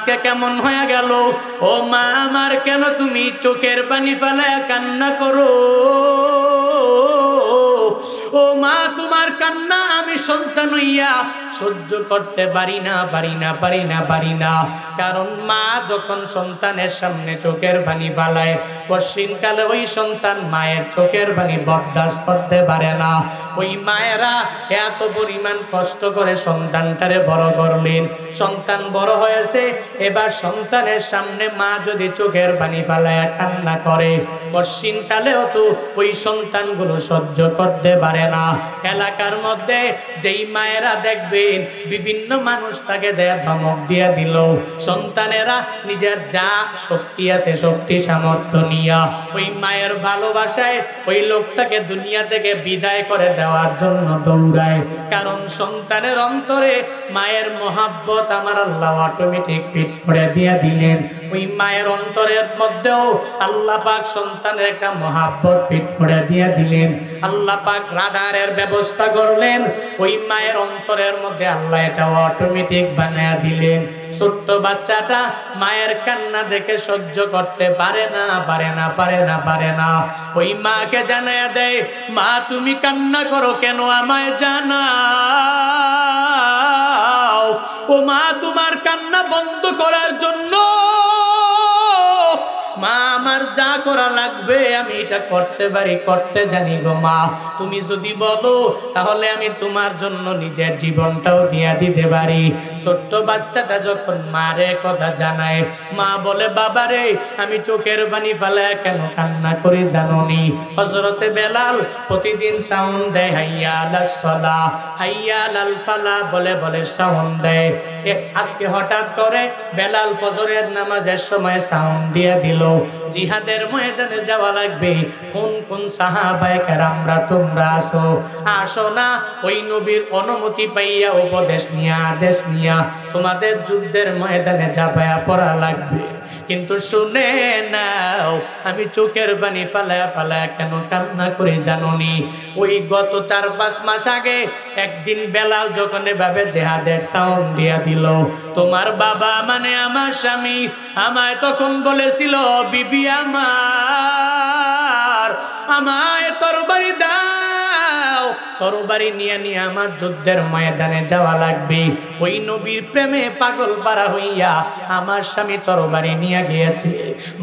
আজকে কেমন হয়ে গেল? ও মা আমার, কেন তুমি চোখের পানি ফেলে কান্না করো? ও মা, তোমার কান্না আমি সন্তান হইয়া সহ্য করতে পারি না। কারণ মা যখন সন্তানের সামনে চোখের পানি ফালায়, পশ্চিমকালে ওই সন্তান মায়ের চোখের পানি বরদাস্ত করতে পারে না। ওই মায়েরা এত পরিমাণ কষ্ট করে সন্তানটারে বড় করলেন, সন্তান বড় হয়েছে, এবার সন্তানের সামনে মা যদি চোখের পানি ফালায় কান্না করে, পশ্চিমকালেও তো ওই সন্তানগুলো সহ্য করতে পারে না। এলাকার মধ্যে যেই মায়েরা দেখবেন বিভিন্ন মানুষ তাকে যে ধমক দিয়া দিল, সন্তানেরা নিজের যা শক্তি আছে শক্তি সামর্থ্য নিয়া ওই মায়ের ভালোবাসায় ওই লোকটাকে দুনিয়া থেকে বিদায় করে দেওয়ার জন্য দৌড়ায়। কারণ সন্তানের অন্তরে মায়ের মহাব্বত আমার আল্লাহ অটোমেটিক ফিট করে দিয়ে দিলেন। ওই মায়ের অন্তরের মধ্যেও আল্লাহ পাক সন্তানের একটা মহাব্বত ফিট করে দিয়ে দিলেন। আল্লাহ পাক রাডারের ব্যবস্থা করলেন, ওই মায়ের অন্তরের মধ্যে আল্লাহ এটা অটোমেটিক বানায়া দিলেন। ছোট্ট বাচ্চাটা মায়ের কান্না দেখে সহ্য করতে পারে না। ওই মাকে জানায়া দেয়, মা তুমি কান্না করো কেন, আমায় জানাও। ও মা, তোমার কান্না বন্ধ করার জন্য মা আমার যা করা লাগবে আমি এটা করতে পারি, করতে জানি গো মা। তুমি যদি বলো তাহলে আমি তোমার জন্য নিজের জীবনটাও দিয়ে দিতে পারি। ছোট্ট বাচ্চাটা যখন মারে কথা জানায়, মা বলে, বাবা রে, আমি চোখের পানি ফেলায় কেন কান্না করি জানোনি? হযরতে বেলাল প্রতিদিন সাউন্ড দেয়, হাইয়া আলাস সালাহ, হাইয়া আলাল ফালাহ বলে বলে সাউন্ড দেয়। আজকে হঠাৎ করে বেলাল ফজরের নামাজের সময় সাউন্ড দিয়ে দিল, জিহাদের ময়দানে যাওয়া লাগবে। কোন কোন সাহাবায়ে কেরামরা তোমরা আসো না, ওই নবীর অনুমতি পাইয়া উপদেশ নিয়া আদেশ নিয়া তোমাদের যুদ্ধের ময়দানে যাবায়া পড়া লাগবে। কিন্তু শুনে নাও, আমি চোখের পানি ফালায়া কেন কান্না করে জানোনি? ওই গত 4-5 মাস আগে একদিন বেলাল যখন এভাবে জিহাদের সাউন্ড দিয়া দিল, তোমার বাবা মানে আমার স্বামী আমায় তখন বলেছিল, বিবি আমার, আমায় তরবারি দাও, তরবারি নিয়ে আমার যুদ্ধের ময়দানে যাওয়া লাগবে। ওই নবীর প্রেমে পাগল পারা হইয়া আমার স্বামী তরবারি নিয়ে গিয়েছে,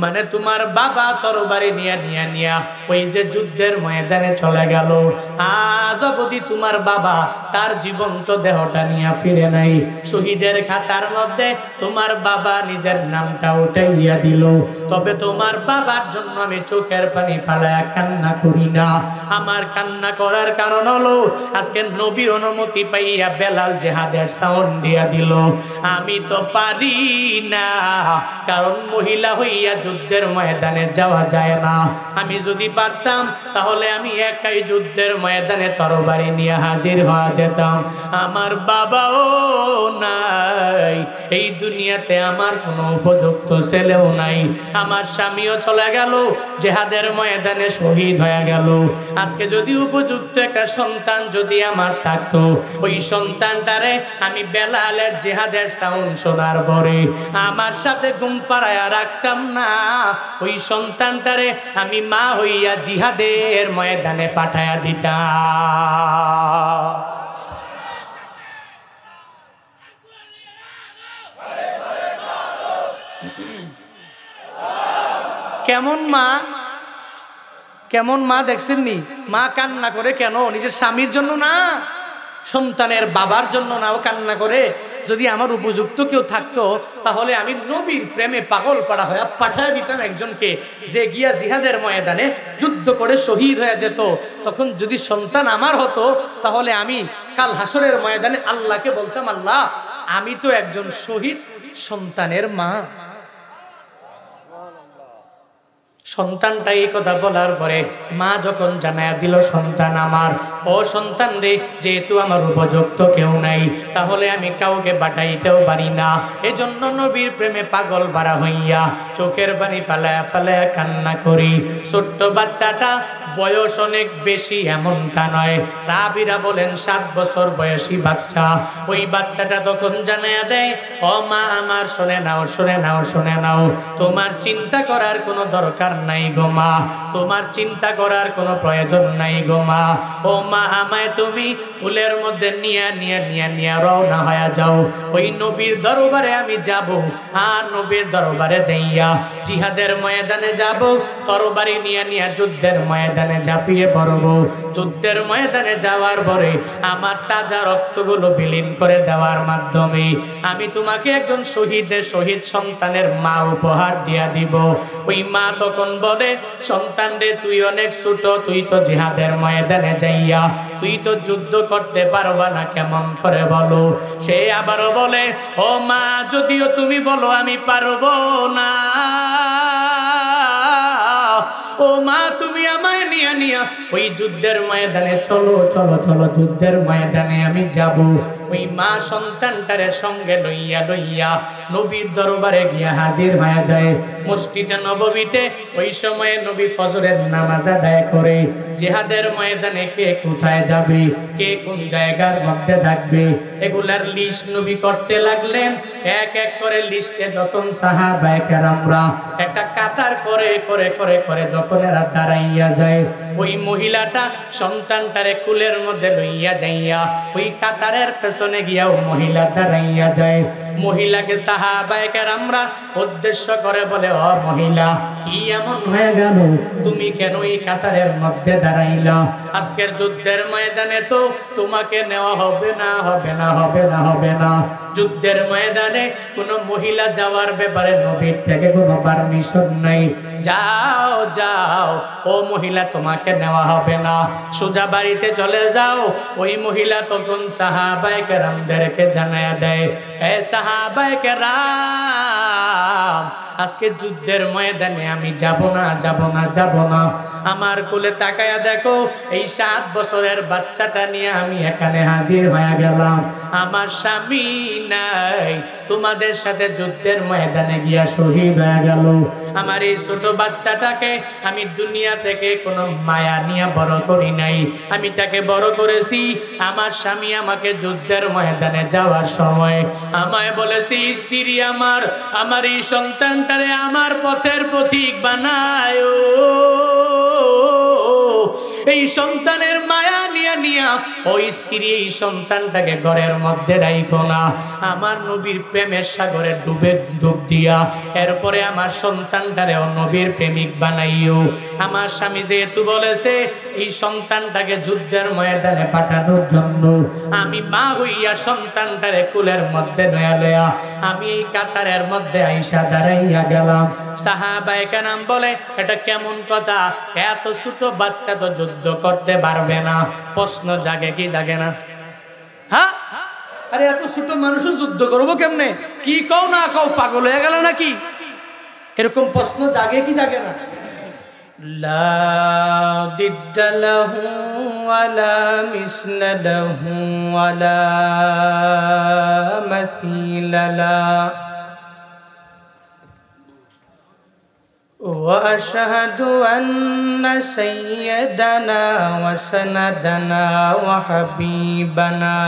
মানে তোমার বাবা তরবারি নিয়া ওই যে যুদ্ধের ময়দানে চলে গেল। আজ অবধি তোমার বাবা তার জীবন্ত দেহটা নিয়ে ফিরে নাই। শহীদের খাতার মধ্যে তোমার বাবা নিজের নামটা উঠাইয়া দিল, তবে তোমার বাবার জন্য আমি চোখের পানি ফালায়া কান্না করি না। আমার কান্না করার কারণ হলো, আজকে নবীর অনুমতি পাইয়া বেলাল জিহাদের সাউন্ড দিয়া দিল, আমি তো পারি না, কারণ মহিলা হইয়া যুদ্ধের ময়দানে যাওয়া যায় না। আমি যদি পারতাম তাহলে আমি একাই যুদ্ধের ময়দানে তরবারি নিয়ে হাজির হওয়া যেতাম। আমার বাবাও নাই, এই দুনিয়াতে আমার কোনো উপযুক্ত ছেলেও নাই, আমার স্বামীও চলে গেল, জিহাদের ময়দানে শহীদ হয়ে গেল। আজকে যদি উপযুক্ত একটা সন্তান যদি আমার থাকতো, ওই সন্তানটারে আমি বেলালের জিহাদের সাউন্ড শোনার পরে আমার সাথে ঘুম পাড়ায়া রাখতাম না, ওই সন্তানটারে আমি মা হইয়া জিহাদের ময়দানে পাঠায়া দিতাম। কেমন মা দেখছেন নি? মা কান্না করে কেন? নিজের স্বামীর জন্য না, সন্তানের বাবার জন্য না, ও কান্না করে। যদি আমার উপযুক্ত কেউ থাকতো তাহলে আমি নবীর প্রেমে পাগল পাড়া হয়ে পাঠায় দিতাম একজনকে, যে গিয়া জিহাদের ময়দানে যুদ্ধ করে শহীদ হয়ে যেত। তখন যদি সন্তান আমার হতো তাহলে আমি কাল হাসরের ময়দানে আল্লাহকে বলতাম, আল্লাহ আমি তো একজন শহীদ সন্তানের মা। সন্তানটা এই কথা বলার পরে মা যখন জানায়া দিল সন্তান আমার, ও সন্তান রে, যেহেতু আমার উপযুক্ত কেউ নাই, তাহলে আমি কাউকে পাঠাইতেও পারি না। এজন্য নবীর প্রেমে পাগল বাড়া হইয়া চোখের পানি ফেলায়া ফেলায়া কান্না করি। ছোট্ট বাচ্চাটা বয়স অনেক বেশি এমনটা নয়, রাবিরা বলেন 7 বছর বয়সী বাচ্চা। ওই বাচ্চাটা তখন জানায়া দেয়, ও মা আমার, শুনে নাও শুনে নাও শুনে নাও, তোমার চিন্তা করার কোনো দরকার নাই গো মা, তোমার চিন্তা করার কোনো প্রয়োজন নাই গো মা। ও মা, আমায় তুমি কুলের মধ্যে নিয়ে রওনা হয়ে যাও। ওই নবীর দরবারে আমি যাব, আর নবীর দরবারে যাইয়া জিহাদের ময়দানে যাব, তরবারি নিয়ে যুদ্ধের ময়দানে ঝাঁপিয়ে পড়ব। যুদ্ধের ময়দানে যাওয়ার পরে আমার তাজা রক্তগুলো বিলীন করে দেওয়ার মাধ্যমে আমি তোমাকে একজন শহীদ সন্তানের মা উপহার দিয়া দিব। ওই মা তখন বলে, সন্তান রে, তুই অনেক ছোট, তুই তো জিহাদের ময়দানে যাইয়া তুই তো যুদ্ধ করতে পারবা না, কেমন করে বলো? সে আবারও বলে, ও মা, যদিও তুমি বলো আমি পারবো না, ও মা, তুমি আমায় নিয়া ওই যুদ্ধের ময়দানে চলো চলো চলো, যুদ্ধের ময়দানে আমি যাব। ওই মা সন্তানটারে সঙ্গে লইয়া নবীর দরবারে গিয়া হাজির হয়ে যায় মসজিদে নববীতে। ওই সময়ে নবী ফজরের নামাজ আদায় করে জিহাদের ময়দানে কে কোথায় যাবে, কে কোন জায়গার মধ্যে থাকবে, এগুলার লিস্ট নবী করতে লাগলেন। এক এক করে লিস্টে যখন সাহাবায়ে কেরামরা একটা কাতার করে করে করে করে যখন এরা দাঁড়াইয়া যায়, ওই মহিলাটা সন্তানটারে কুলের মধ্যে লইয়া যাইয়া ওই কাতারের পেছনে গিয়া ও মহিলা দাঁড়াইয়া যায়। মহিলাকে সাহাবায়ে কেরামরা উদ্দেশ্য করে বলে, ও মহিলা, কি এমন হয়ে গেল, তুমি কেন এই কাতারের মধ্যে দাঁড়াইলা? আজকের যুদ্ধের ময়দানে তো তোমাকে নেওয়া হবে না হবে না হবে না হবে না। যুদ্ধের ময়দানে কোনো মহিলা যাওয়ার ব্যাপারে নবীর থেকে কোনো পারমিশন নাই। যাও যাও, ও মহিলা, তোমাকে নেওয়া হবে না, সোজা বাড়িতে চলে যাও। ওই মহিলা তখন সাহাবায়ে কেরামদেরকে জানায়া দেয়, এ সাহাবায়ে কেরাম, আজকে যুদ্ধের ময়দানে আমি যাব না যাব না যাব না। আমার কোলে তাকায়া দেখো, এই 7 বছরের বাচ্চাটা নিয়ে আমি এখানে হাজির হয়ে গেলাম। আমার স্বামী নাই, তোমাদের সাথে যুদ্ধের ময়দানে গিয়া শহীদ হয়ে গেল। আমার এই ছোট বাচ্চাটাকে আমি দুনিয়া থেকে কোনো মায়া নিয়ে বড় করি নাই, আমি তাকে বড় করেছি। আমার স্বামী আমাকে যুদ্ধের ময়দানে যাওয়ার সময় আমায় বলেছে, স্ত্রী আমার এই সন্তানটারে আমার পথের পথিক বানায়, এই সন্তানের মায়া নিয়া ওই স্ত্রী এই সন্তানটাকে ঘরের মধ্যে রাখো না, আমার নবীর প্রেমের সাগরে ডুব দিয়া এরপরে আমার সন্তানটারেও নবীর প্রেমিক বানাইও। আমার স্বামী যেহেতু বলেছে এই সন্তানটাকে যুদ্ধের ময়দানে পাঠানোর জন্য, আমি মা হইয়া সন্তানটারে কুলের মধ্যে লয়া আমি এই কাতারের মধ্যে আইসা দাঁড়াইয়া গেলাম। সাহাবায়ে কেরাম বলে, এটা কেমন কথা, এত ছোট বাচ্চা তো যুদ্ধ করতে পারবে না। প্রশ্ন জাগে কি জাগে না? হ্যাঁ, আরে এত ছোট মানুষ যুদ্ধ করবো কেমনে? কি কও না কও, পাগল হয়ে গেল নাকি? এরকম প্রশ্ন জাগে কি জাগে না? লা দিদ্দা লাহু ওয়ালা মিসলা লাহু ওয়ালা মাসিলা লা وأشهد أن سيدنا وسندنا وحبيبنا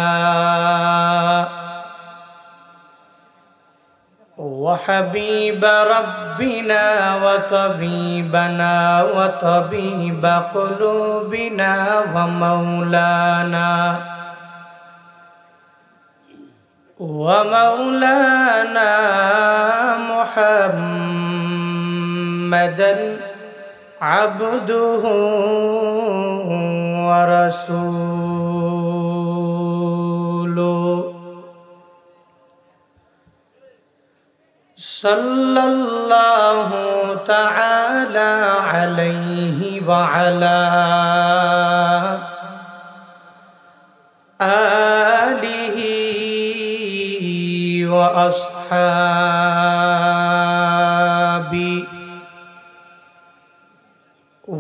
وحبيب ربنا وطبيبنا وطبيب قلوبنا ومولانا محمدا عبده ورسوله صلى الله تعالى عليه وعلى آله وأصحابه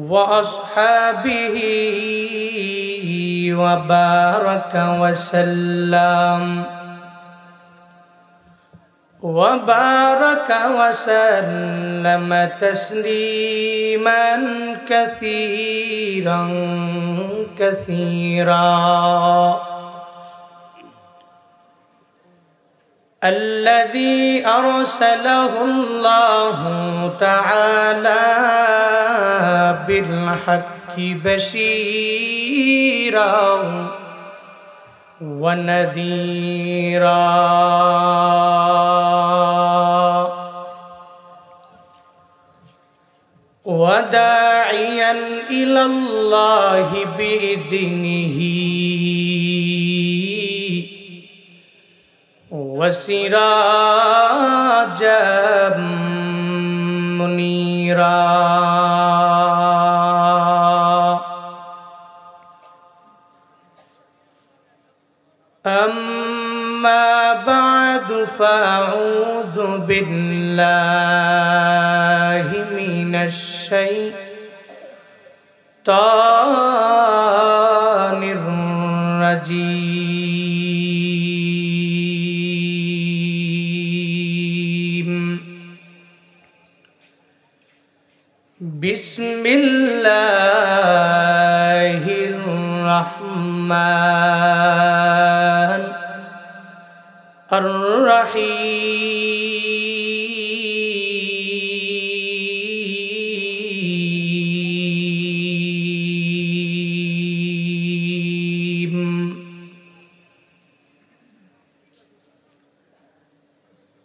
وأصحابه وبارك وسلم تسليما كثيرا الذي أرسله الله تعالى بالحق بشيرا ونذيرا وداعيا إلى الله بإذنه وسراجا منيرا أما بعد فأعوذ بالله من الشيطان الرجيم بسم الله الرحمن الرحيم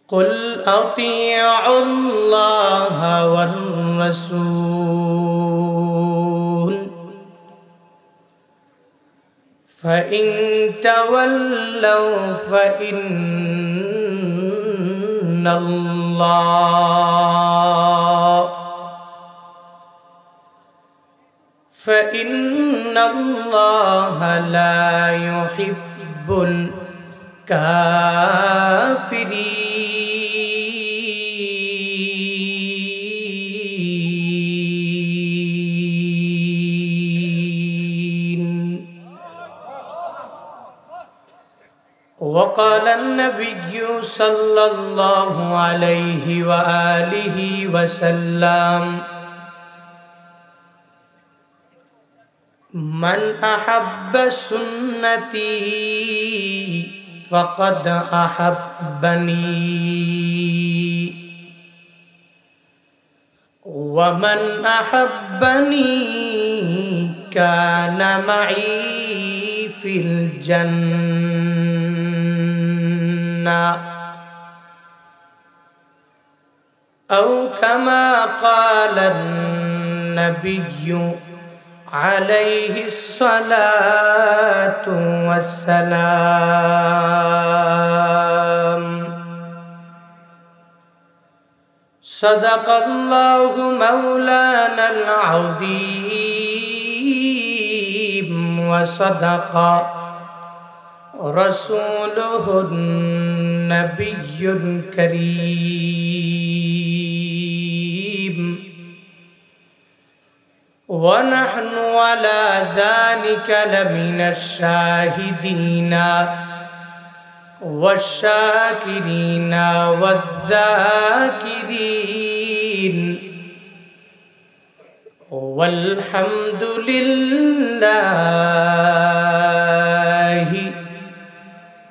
قل أطيعوا الله والرسول فإن تولوا فإن الله لا يحب الكافرين. وقال النبي صلى الله عليه وآله وسلم من أحب سنتي فقد أحبني ومن أحبني كان معي في الجنة أو كما قال النبي عليه الصلاة والسلام. صدق الله مولانا العظيم وصدق رسوله النبي الكريم ونحن على ذلك لمن الشاهدين والشاكرين والذاكرين والحمد لله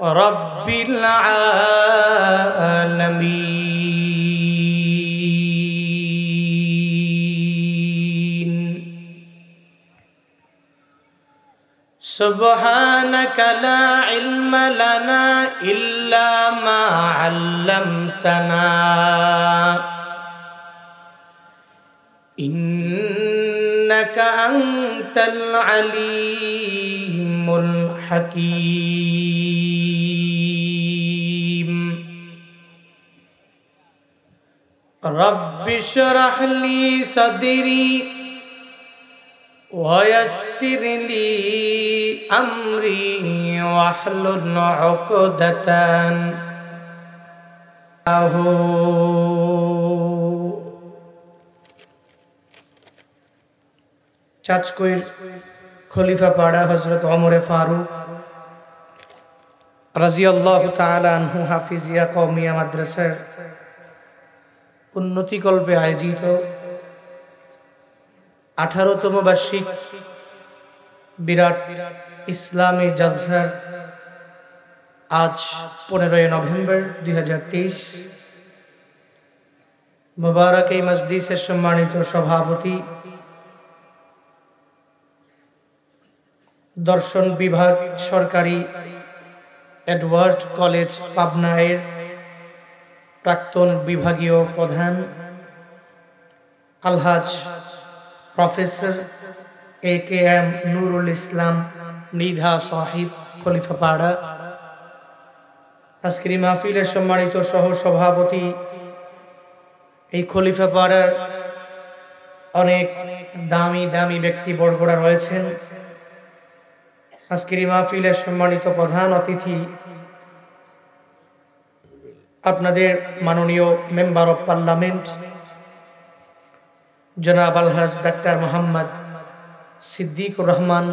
رب العالمين. سبحانك لا علم لنا إلا ما علمتنا إنك أنت العليم الحكيم. رب اشرح لي صدري ويسر لي أمري واحلل عقدة চাঁচকইর খলিফা পাড়া হযরত ওমর ফারুক রাদিয়াল্লাহু তাআলা আনহু হাফিজিয়া কওমিয়া মাদ্রাসার উন্নতিকল্পে আয়োজিত 18তম বার্ষিক বিরাট ইসলামী জলসার আজ 15 নভেম্বর 2023 মুবারক এই মজলিসের সম্মানিত সভাপতি দর্শন বিভাগ সরকারি এডওয়ার্ড কলেজ পাবনায়ের প্রাক্তন বিভাগীয় প্রধান আলহাজ প্রফেসর AKM নুরুল ইসলাম মৃধা সাহিব খলিফাপাড়া, আজকের মাহফিলের সম্মানিত সহ সভাপতি এই খলিফাপাড়ার অনেক দামি দামি ব্যক্তিবর্গরা রয়েছেন, আজকের মাহফিলের সম্মানিত প্রধান অতিথি আপনাদের মাননীয় মেম্বার অফ পার্লামেন্ট জনাব আলহাজ ডাক্তার মোহাম্মদ সিদ্দিকুর রহমান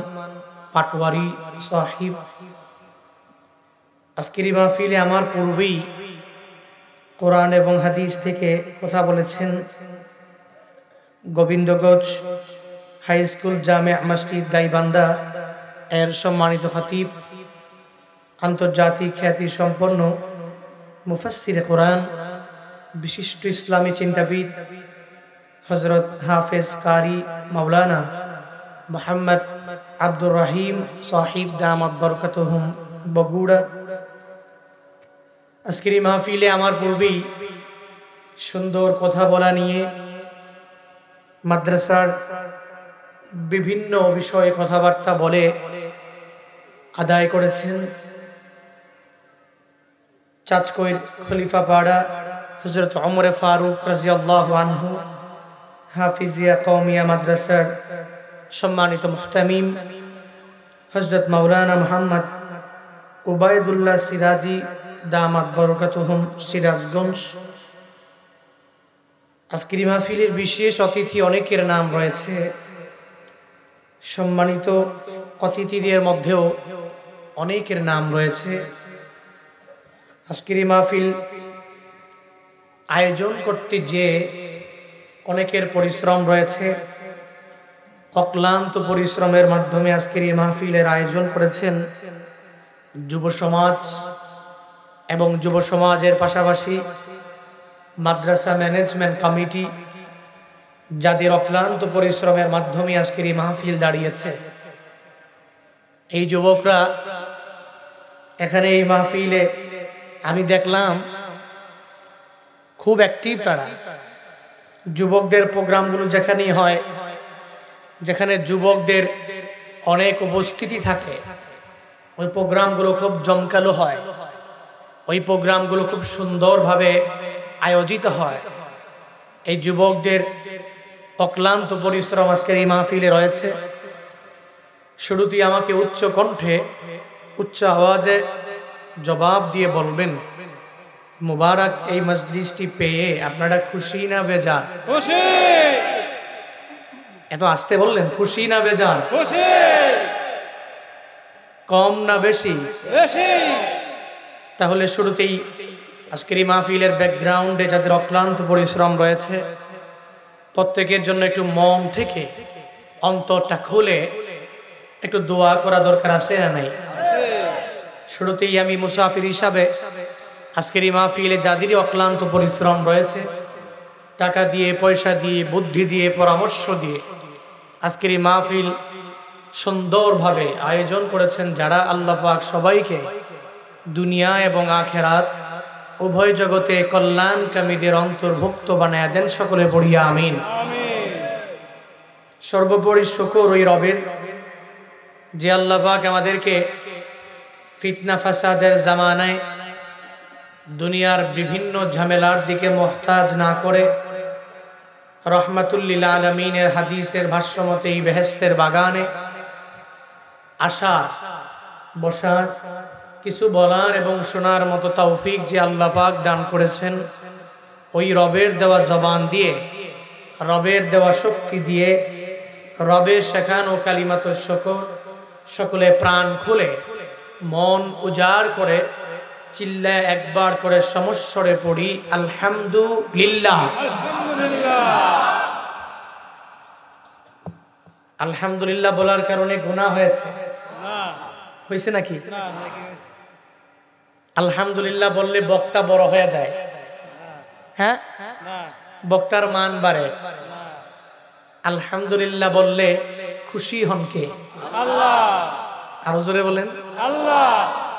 পাটওয়ারি সাহিব। আজকের মাহফিলে আমার পূর্বেই কোরআন এবং হাদিস থেকে কথা বলেছেন গোবিন্দগঞ্জ হাই স্কুল জামে মসজিদ গাইবান্ধা এর সম্মানিত খতিব, আন্তর্জাতিক খ্যাতি সম্পন্ন মুফাসসিরে কোরআন, বিশিষ্ট ইসলামী চিন্তাবিদ হযরত হাফেজ কারি মাওলানা মোহাম্মদ আব্দুর রহিম সাহিব দামাত বরকাতুহুম বগুড়া। আজকের মাহফিলে আমার পূর্বেই সুন্দর কথা বলা নিয়ে মাদ্রাসার বিভিন্ন বিষয়ে কথাবার্তা বলে আদায় করেছেন চাঁচকইর খলিফাপাড়া হযরত ওমর ফারুক রাদিয়াল্লাহু আনহু হাফিজিয়া কওমিয়া মাদ্রাসার সম্মানিত মুহতামিম হযরত মাওলানা মুহাম্মদ উবাইদুল্লাহ সিরাজি দামাত বরকাতুহুম সিরাজগঞ্জ। আজকের মাহফিলের বিশেষ অতিথি অনেকের নাম রয়েছে, সম্মানিত অতিথিদের মধ্যেও অনেকের নাম রয়েছে। আজকের মাহফিল আয়োজন করতে যে অনেকের পরিশ্রম রয়েছে, অক্লান্ত পরিশ্রমের মাধ্যমে আজকের এই মাহফিলের আয়োজন করেছেন যুব সমাজ এবং যুব সমাজের পাশাপাশি মাদ্রাসা ম্যানেজমেন্ট কমিটি, যাদের অক্লান্ত পরিশ্রমের মাধ্যমে আজকের এই মাহফিল দাঁড়িয়েছে। এই যুবকরা এখানে এই মাহফিলে আমি দেখলাম খুব অ্যাক্টিভ তারা। যুবকদের প্রোগ্রামগুলো যেখানেই হয়, যেখানে যুবকদের অনেক উপস্থিতি থাকে, ওই প্রোগ্রামগুলো খুব জমকালো হয়, ওই প্রোগ্রামগুলো খুব সুন্দরভাবে আয়োজিত হয়। এই যুবকদের অক্লান্ত পরিশ্রম আজকের এই মাহফিলে রয়েছে। শুরুতেই আমাকে উচ্চ কণ্ঠে উচ্চ আওয়াজে জবাব দিয়ে বলবেন, মুবারক এই মজলিসটি পেয়ে আপনারা খুশি না বেজার? খুশি। এত আস্তে বললেন, খুশি না বেজার? খুশি। কম না বেশি? বেশি। তাহলে শুরুতেই আজকের এই মাহফিলের ব্যাকগ্রাউন্ডে যাদের অক্লান্ত পরিশ্রম রয়েছে, প্রত্যেকের জন্য একটু মন থেকে অন্তরটা খুলে একটু দোয়া করা দরকার আছে না নাই? শুরুতেই আমি মুসাফির হিসাবে আজকের এই মাহফিলে যাদেরই অক্লান্ত পরিশ্রম রয়েছে, টাকা দিয়ে, পয়সা দিয়ে, বুদ্ধি দিয়ে, পরামর্শ দিয়ে আজকের এই মাহফিল সুন্দরভাবে আয়োজন করেছেন যারা, আল্লাহ পাক সবাইকে দুনিয়া এবং আখেরাত উভয় জগতে কল্যাণকামীদের অন্তর্ভুক্ত বানায়া দেন। সকলে পড়িয়া আমিন। সর্বোপরি শুকর ওই রবের, যে আল্লাহ পাক আমাদেরকে ফিতনা ফাসাদের জামানায় দুনিয়ার বিভিন্ন ঝামেলার দিকে মুহতাজ না করে রহমাতুল লিল আলামিনের হাদিসের ভাষ্যমতে এই বেহেশতের বাগানে আসার, বসার, কিছু বলার এবং শোনার মতো তৌফিক যে আল্লাহ পাক দান করেছেন, ওই রবের দেওয়া জবান দিয়ে, রবের দেওয়া শক্তি দিয়ে, রবের শেখানো কালিমাতুশ শুকর সকলে প্রাণ খুলে মন উজাড় করে চিল্লায় একবার করে সমস্বরে পড়ি আলহামদুলিল্লাহ। আলহামদুলিল্লাহ বলার কারণে গুনাহ হয়েছে নাকি? আলহামদুলিল্লাহ বললে বক্তা বড় হয়ে যায়, হ্যাঁ বক্তার মান বাড়ে। আলহামদুলিল্লাহ বললে খুশি হন কে? আল্লাহ। আরো জোরে বলেন আল্লাহ।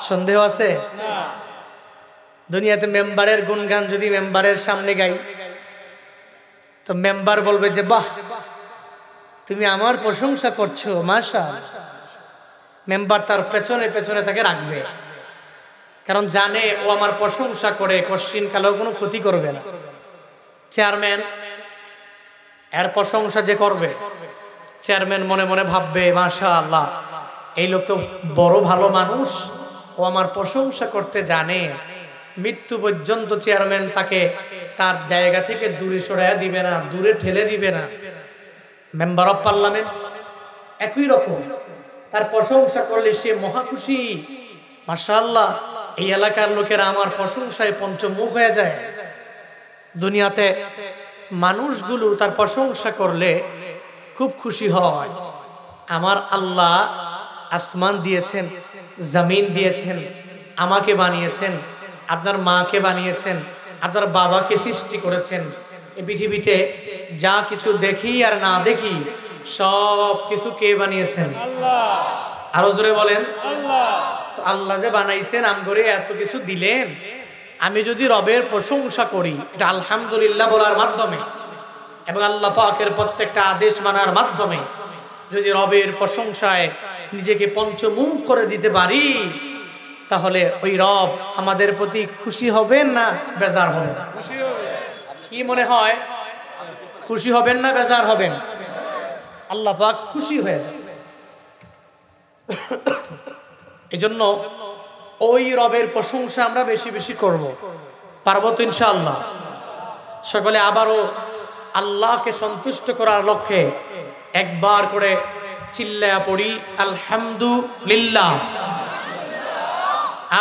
সন্দেহ আছে? দুনিয়াতে মেম্বারের গুণগান যদি মেম্বারের সামনে গাই তো মেম্বার বলবে যে বাহ তুমি আমার প্রশংসা করছো মাশাআল্লাহ। মেম্বার তার পেছনে পেছনে তাকে রাখবে, কারণ জানে ও আমার প্রশংসা করে কোশ্চিন কালেও কোনো ক্ষতি করবে না। চেয়ারম্যান এর প্রশংসা যে করবে, চেয়ারম্যান মনে মনে ভাববে মাশাআল্লাহ এই লোক তো বড় ভালো মানুষ, ও আমার প্রশংসা করতে জানে। মৃত্যু পর্যন্ত চেয়ারম্যান তাকে তার জায়গা থেকে দূরে সরাইয়া দিবে না, দূরে ঠেলে দিবে না। মেম্বার অফ পার্লামেন্ট একই রকম, তার প্রশংসা করলে সে মহা খুশি, মাশাআল্লাহ এই এলাকার লোকেরা আমার প্রশংসায় পঞ্চমুখ হয়ে যায়। দুনিয়াতে মানুষগুলো তার প্রশংসা করলে খুব খুশি হয়। আমার আল্লাহ আসমান দিয়েছেন, জমিন দিয়েছেন, আমাকে বানিয়েছেন, আপনার মাকে বানিয়েছেন, আপনার বাবাকে সৃষ্টি করেছেন। এই পৃথিবীতে যা কিছু দেখি আর না দেখি সব কিছু কে বানিয়েছেন? আল্লাহ। আরো জোরে বলেন আল্লাহ। তো আল্লাহ যে বানাইছেন আম করে এত কিছু দিলেন, আমি যদি রবের প্রশংসা করি এটা আলহামদুলিল্লাহ বলার মাধ্যমে এবং আল্লাহ পাকের প্রত্যেকটা আদেশ মানার মাধ্যমে যদি রবের প্রশংসায় নিজেকে পঞ্চমুখ করে দিতে পারি, তাহলে ওই রব আমাদের প্রতি খুশি হবেন না বেজার হবেন? কি মনে হয়, খুশি হবেন না বেজার হবেন? আল্লাহ পাক খুশি হয়ে যায়। এজন্য ওই রবের প্রশংসা আমরা বেশি বেশি করব, পারবো তো ইনশাআল্লাহ? সকলে আবারও আল্লাহকে সন্তুষ্ট করার লক্ষ্যে একবার করে চিল্লায়া পড়ি আলহামদুলিল্লাহ।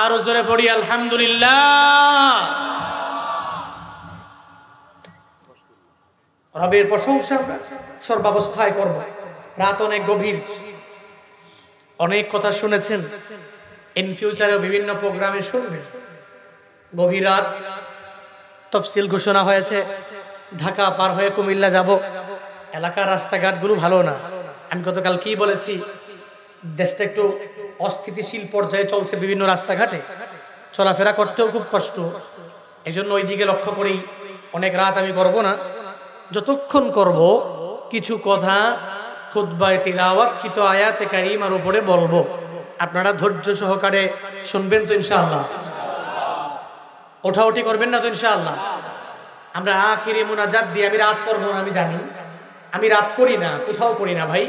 আরো জোরে পড়ি আলহামদুলিল্লাহ। রবের প্রশংসা সর্বাবস্থায় করব। রাত অনেক গভীর, অনেক কথা শুনেছেন, ইন ফিউচারেও বিভিন্ন প্রোগ্রামে শুনবেন। গভীর রাত তফসিল ঘোষণা হয়েছে, ঢাকা পার হয়ে কুমিল্লা যাব। এলাকার রাস্তাঘাটগুলো ভালো না। আমি গতকাল কি বলেছি, দেশটা একটু অস্থিতিশীল পর্যায়ে চলছে, বিভিন্ন রাস্তাঘাটে চলাফেরা করতেও খুব কষ্ট। এই জন্য ওই দিকে লক্ষ্য করেই অনেক রাত আমি করব না, যতক্ষণ করব কিছু কথা খুতবায়ে তিলাওয়াতকৃত আয়াতে কারিমার উপরে বলবো। আপনারা ধৈর্য সহকারে শুনবেন তো ইনশাআল্লাহ? ওঠাউঠি করবেন না তো ইনশাআল্লাহ? আমরা আখিরি মুনাজাত দিয়ে, আমি রাত করবো না আমি জানি, আমি রাত করি না, কোথাও করি না ভাই।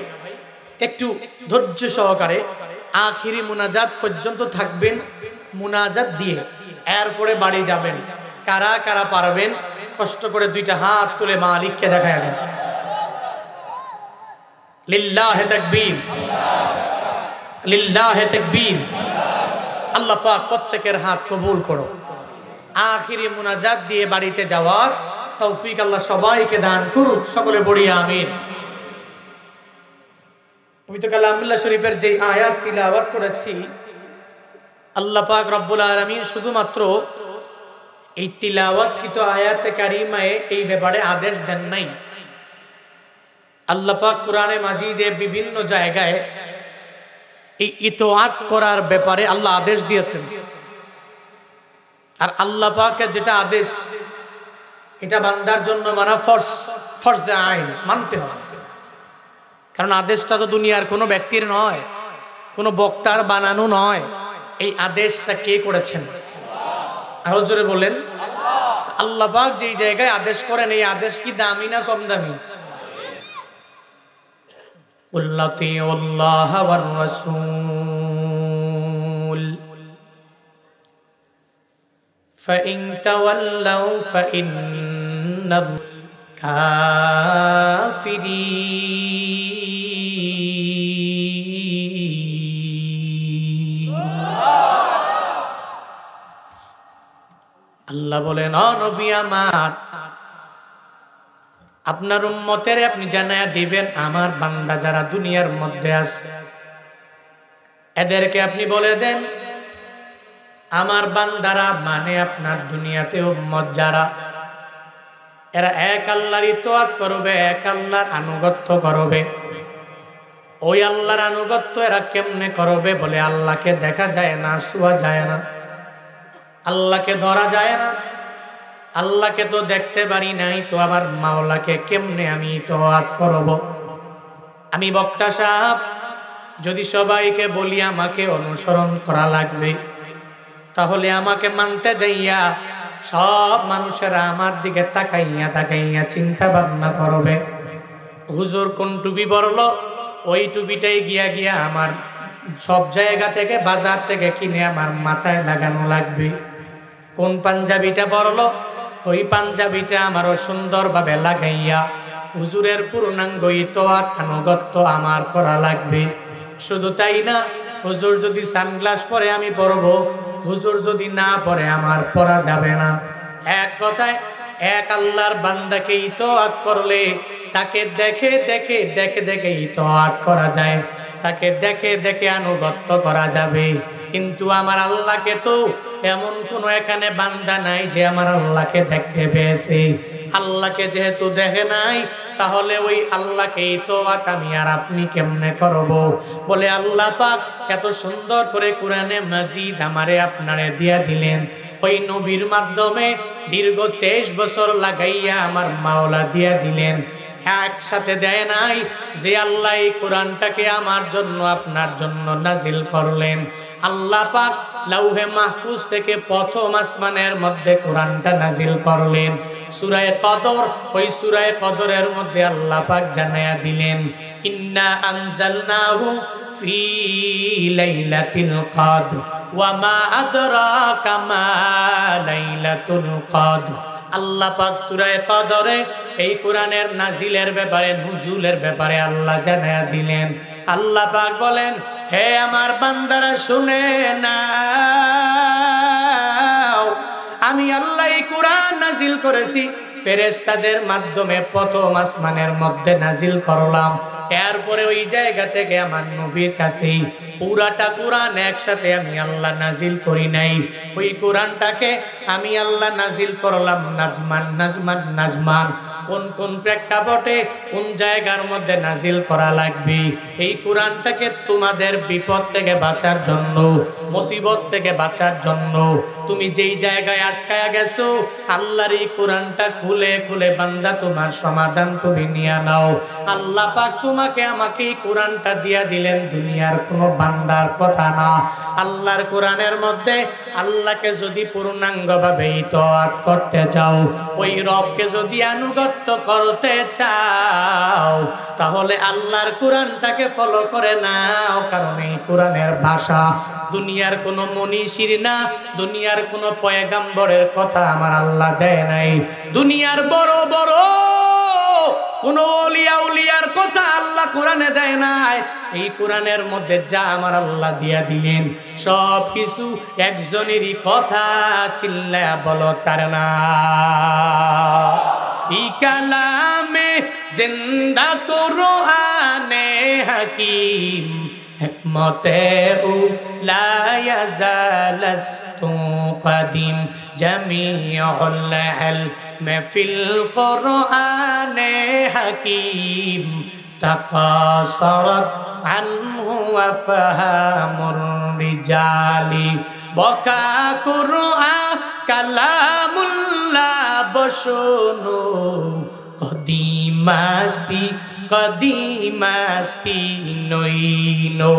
একটু ধৈর্য সহকারে আখিরি মুনাজাত পর্যন্ত থাকবেন, মুনাজাত দিয়ে এরপরে বাড়ি যাবেন। কারা কারা পারবেন কষ্ট করে দুইটা হাত তুলে মালিককে দেখায় দেন। লিল্লাহে তাকবীর, লিল্লাহে তাকবীর। আল্লাহ পাক প্রত্যেকের হাত কবুল করো। আখিরি মুনাজাত দিয়ে বাড়িতে যাওয়ার তৌফিক আল্লাহ সবাইকে দান করুক। সকলে বলি আমিন। পবিত্র কালামুল্লাহ শরীফের যে আয়াত তিলাওয়াত করেছি, আল্লাহ পাক রব্বুল আলামিন শুধুমাত্র এই তিলাওয়াতকৃত আয়াতে কারিমায়ে এই ব্যাপারে আদেশ দেন নাই। আল্লাহ পাক কোরআনে মাজিদে বিভিন্ন জায়গায় এই ইতোয়াত করার ব্যাপারে আল্লাহ আদেশ দিয়েছেন। আর আল্লাহ পাকের যেটা আদেশ, এটা বান্দার জন্য মানা ফরজে আইন, মানতে হবে। কারণ আদেশটা তো দুনিয়ার কোনো ব্যক্তির নয়, কোনো বক্তার বানানো নয়। এই আদেশটা কে করেছেন? আরো জোরে বলেন। আল্লাহ পাক যেই জায়গায় আদেশ করেন, এই আদেশ কি দামি না কম দামি? আল্লাহ ওয়ার রাসূল ফাইন তাওয়াল্লাউ ফাইন্নাল কাফিরিন আল্লাহ বলেন, ও নবী আমার, আপনার উম্মতের আপনি জানায়া দিবেন আমার বান্দা যারা দুনিয়ার মধ্যে আছে এদেরকে আপনি বলে দেন, আমার বান্দারা মানে আপনার দুনিয়াতে উম্মত যারা, এরা এক আল্লাহর ইতাআত করবে, এক আল্লাহর আনুগত্য করবে। ওই আল্লাহর আনুগত্য এরা কেমনে করবে? বলে আল্লাহকে দেখা যায় না, ছোঁয়া যায় না, আল্লাহকে ধরা যায় না, আল্লাহকে তো দেখতে পারি নাই, তো আমার মাওলাকে কেমনে আমি ইতাআত করব? আমি বক্তা সাহেব যদি সবাইকে বলি আমাকে অনুসরণ করা লাগবে, তাহলে আমাকে মানতে যাইয়া সব মানুষেরা আমার দিকে তাকাইয়া তাকাইয়া চিন্তা ভাবনা করবে, হুজুর কোন টুপি পরলো, ওই টুপিটাই গিয়া গিয়া আমার সব জায়গা থেকে বাজার থেকে কিনে আমার মাথায় লাগানো লাগবে। কোন পাঞ্জাবিটা পরলো, ওই পাঞ্জাবিটা আমারও সুন্দরভাবে লাগাইয়া হুজুরের পূর্ণাঙ্গ ইতাআত আনুগত্য আমার করা লাগবে। শুধু তাই না, হুজুর যদি সানগ্লাস পরে আমি পরবো, হুজুর যদি না পরে আমার পরা যাবে না। এক কথায় এক আল্লাহর বান্দাকে ইতাআত করলে তাকে দেখে দেখে দেখে দেখে ইতাআত করা যায়, তাকে দেখে দেখে আনুগত্য করা যাবে। কিন্তু আমার আল্লাহকে তো এমন কোনো এখানে বান্দা নাই যে আমার আল্লাহকে দেখতে পেয়েছে। আল্লাহকে যেহেতু দেখে নাই, তাহলে ওই আল্লাহকে ইতাআত আমি আর আপনি কেমনে করব? বলে আল্লাহ পাক এত সুন্দর করে কোরআনে মাজিদ আমারে আপনারে দিয়া দিলেন, ওই নবীর মাধ্যমে দীর্ঘ 23 বছর লাগাইয়া আমার মাওলা দিয়া দিলেন। একসাথে দেয় নাই যে আল্লাহ এই কোরআনটাকে আমার জন্য আপনার জন্য নাজিল করলেন। আল্লাহ পাক লাউহে মাহফুজ থেকে প্রথম আসমানের মধ্যে কোরআনটা নাজিল করলেন সূরা কদর। ওই সূরা কদরের মধ্যে আল্লাহ পাক জানায়া দিলেন, ইন্না আনজালনাহু ফি লাইলাতিল কদর ওয়া মা আদরাকা মা লাইলাতুল কদর। আল্লাহ পাক সূরা কদরে এই কোরআনের নাজিলের ব্যাপারে, নুজুলের ব্যাপারে আল্লাহ জানায়া দিলেন। আল্লাহ পাক বলেন, হে আমার বান্দারা শুনে নাও, আমি আল্লাহ এই কোরআন নাজিল করেছি ফেরেশতাদের মাধ্যমে, প্রথম আসমানের মধ্যে নাজিল করলাম। এরপরে ওই জায়গা থেকে আমার নবীর কাছেই পুরাটা কোরআন একসাথে আমি আল্লাহ নাজিল করি নাই। ওই কোরআনটাকে আমি আল্লাহ নাজিল করলাম নাজমান নাজমান নাজমান। কোন কোন প্রেক্ষাপটে কোন জায়গার মধ্যে নাজিল করা লাগবে, এই কোরআনটাকে তোমাদের বিপদ থেকে বাঁচার জন্য, মুসিবত থেকে বাঁচার জন্য। তুমি যেই জায়গায় আটকায়া গেছো, আল্লাহর এই কোরআনটা খুলে খুলে বান্দা তোমার সমাধান তুমি নিয়ে নাও। আল্লাহ পাক তোমাকে আমাকে এই কোরআনটা দিয়া দিলেন, দুনিয়ার কোনো বান্দার কথা না। আল্লাহর কোরআনের মধ্যে আল্লাহকে যদি পূর্ণাঙ্গভাবে ইতাআত করতে চাও, ওই রবকে যদি আনুগত্য করতে চাও, তাহলে আল্লাহর কোরআনটাকে ফলো করে নাও। কারণ এই কোরআনের ভাষা দুনিয়ার কোনো মনীষীর না, দুনিয়ার কোনো পয়গাম্বরের কথা আমার আল্লাহ দেয় নাই। দুনিয়ার বড় বড় কোন ওলিয়া উলিয়ার কথা আল্লাহ কোরআনে দেয় নাই। এই কোরআনের মধ্যে যা আমার আল্লাহ দিয়া দিলেন সব কিছু একজনেরই কথা, চিল্লায়া বলো তার না। এই কালামে জিন্দা কুরআনে হাকিম, হিকমতে উ লা ইয়াজালাস্তু কাদিম, জামিউল ইলমি ফিল কুরআনে হাকিম, তাকাসারাত আনহু আফহামুর রিজালি, বকা কুরআন কালামুল্লাহ বসনো, কদিমাস্তি কদিমাস্তি নইনো।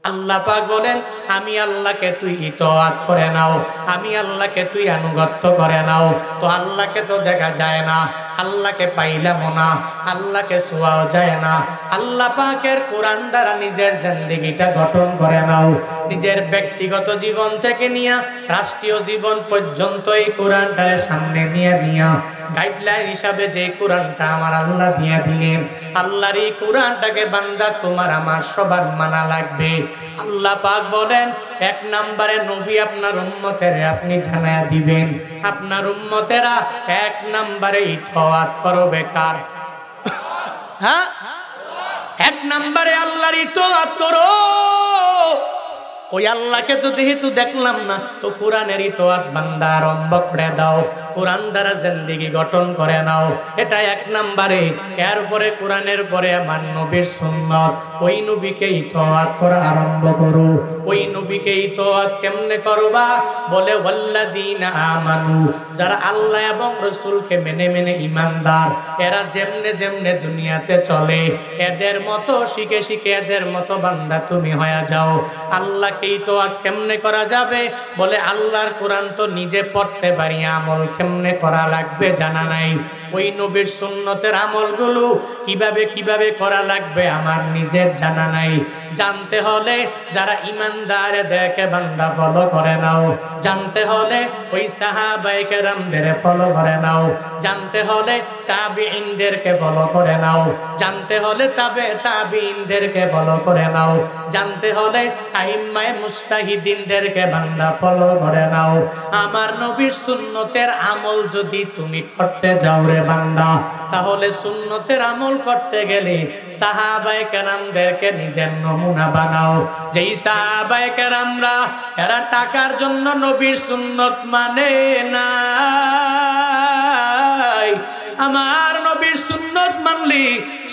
আল্লাহ পাক বলেন, আমি আল্লাহকে তুই ইতাআত করে নাও, আমি আল্লাহকে তুই আনুগত্য করে নাও। তো আল্লাহকে তো দেখা যায় না, আল্লাহকে পাইলাম না, আল্লাহকে ছোঁয়াও যায় না। আল্লাহ পাকের কোরআন দ্বারা নিজের জিন্দেগিটা গঠন করে নাও। নিজের ব্যক্তিগত জীবন থেকে নিয়ে রাষ্ট্রীয় জীবন পর্যন্ত এই কোরআনটার সামনে নিয়ে গাইডলাইন হিসাবে যে কোরআনটা আমার আল্লাহ দিয়ে দিলেন, আল্লাহর এই কোরআনটাকে বান্দা তোমার আমার সবার মানা লাগবে। আল্লাহ পাক বলেন, এক নম্বরে নবী আপনার উম্মতের আপনি জানায়া দিবেন, আপনার উম্মতেরা এক নম্বরে ইতাআত করবে কার? হ্যাঁ, এক নম্বরে আল্লাহর ইতাআত করো। ওই আল্লাহকে তো যেহেতু দেখলাম না, তো কোরআনের ইতাআত বান্দা আরম্ভ করে দাও, কোরআন দ্বারা জিন্দেগি গঠন করে নাও। এটা এক নম্বরে। এরপরে কোরআনের পরে আমার নবীর সুন্নাত, ওই নবীকে ইতাআত করা আরম্ভ করো। ওই নবীকে ইতাআত কেমনে করবা? বলে ওয়াল্লাযীনা আমানু, যারা আল্লাহ এবং রাসূলকে মেনে মেনে ঈমানদার, এরা যেমনে যেমনে দুনিয়াতে চলে এদের মতো শিখে শিখে এদের মতো বান্দা তুমি হয়ে যাও। আল্লাহ ইতাআত কেমনে করা যাবে? বলে আল্লাহর কোরআন তো নিজে পড়তে পারি, আমল কেমনে করা লাগবে জানা নাই। ওই নবীর সুন্নতের আমলগুলো কিভাবে কিভাবে করা লাগবে আমার নিজের জানা নাই। জানতে হলে যারা ঈমানদার এদেরকে বান্দা ফলো করে নাও। জানতে হলে ওই সাহাবায়ে কেরামদের ফলো করে নাও। জানতে হলে তাবিঈনদেরকে ফলো করে নাও। জানতে হলে তাবিঈনদেরকে ফলো করে নাও। জানতে হলে আইম্মায়ে মুজতাহিদিনদেরকে বান্দা ফলো করে নাও। আমার নবীর সুন্নতের আমল যদি তুমি করতে যাও রে বান্দা, তাহলে সুন্নতের আমল করতে গেলে সাহাবায়ে কেরামদেরকে নিজের নমুনা বানাও। যেই সাহাবায়ে কেরামরা এরা টাকার জন্য নবীর সুন্নত মানে না, আমার নবীর সুন্নত মানলি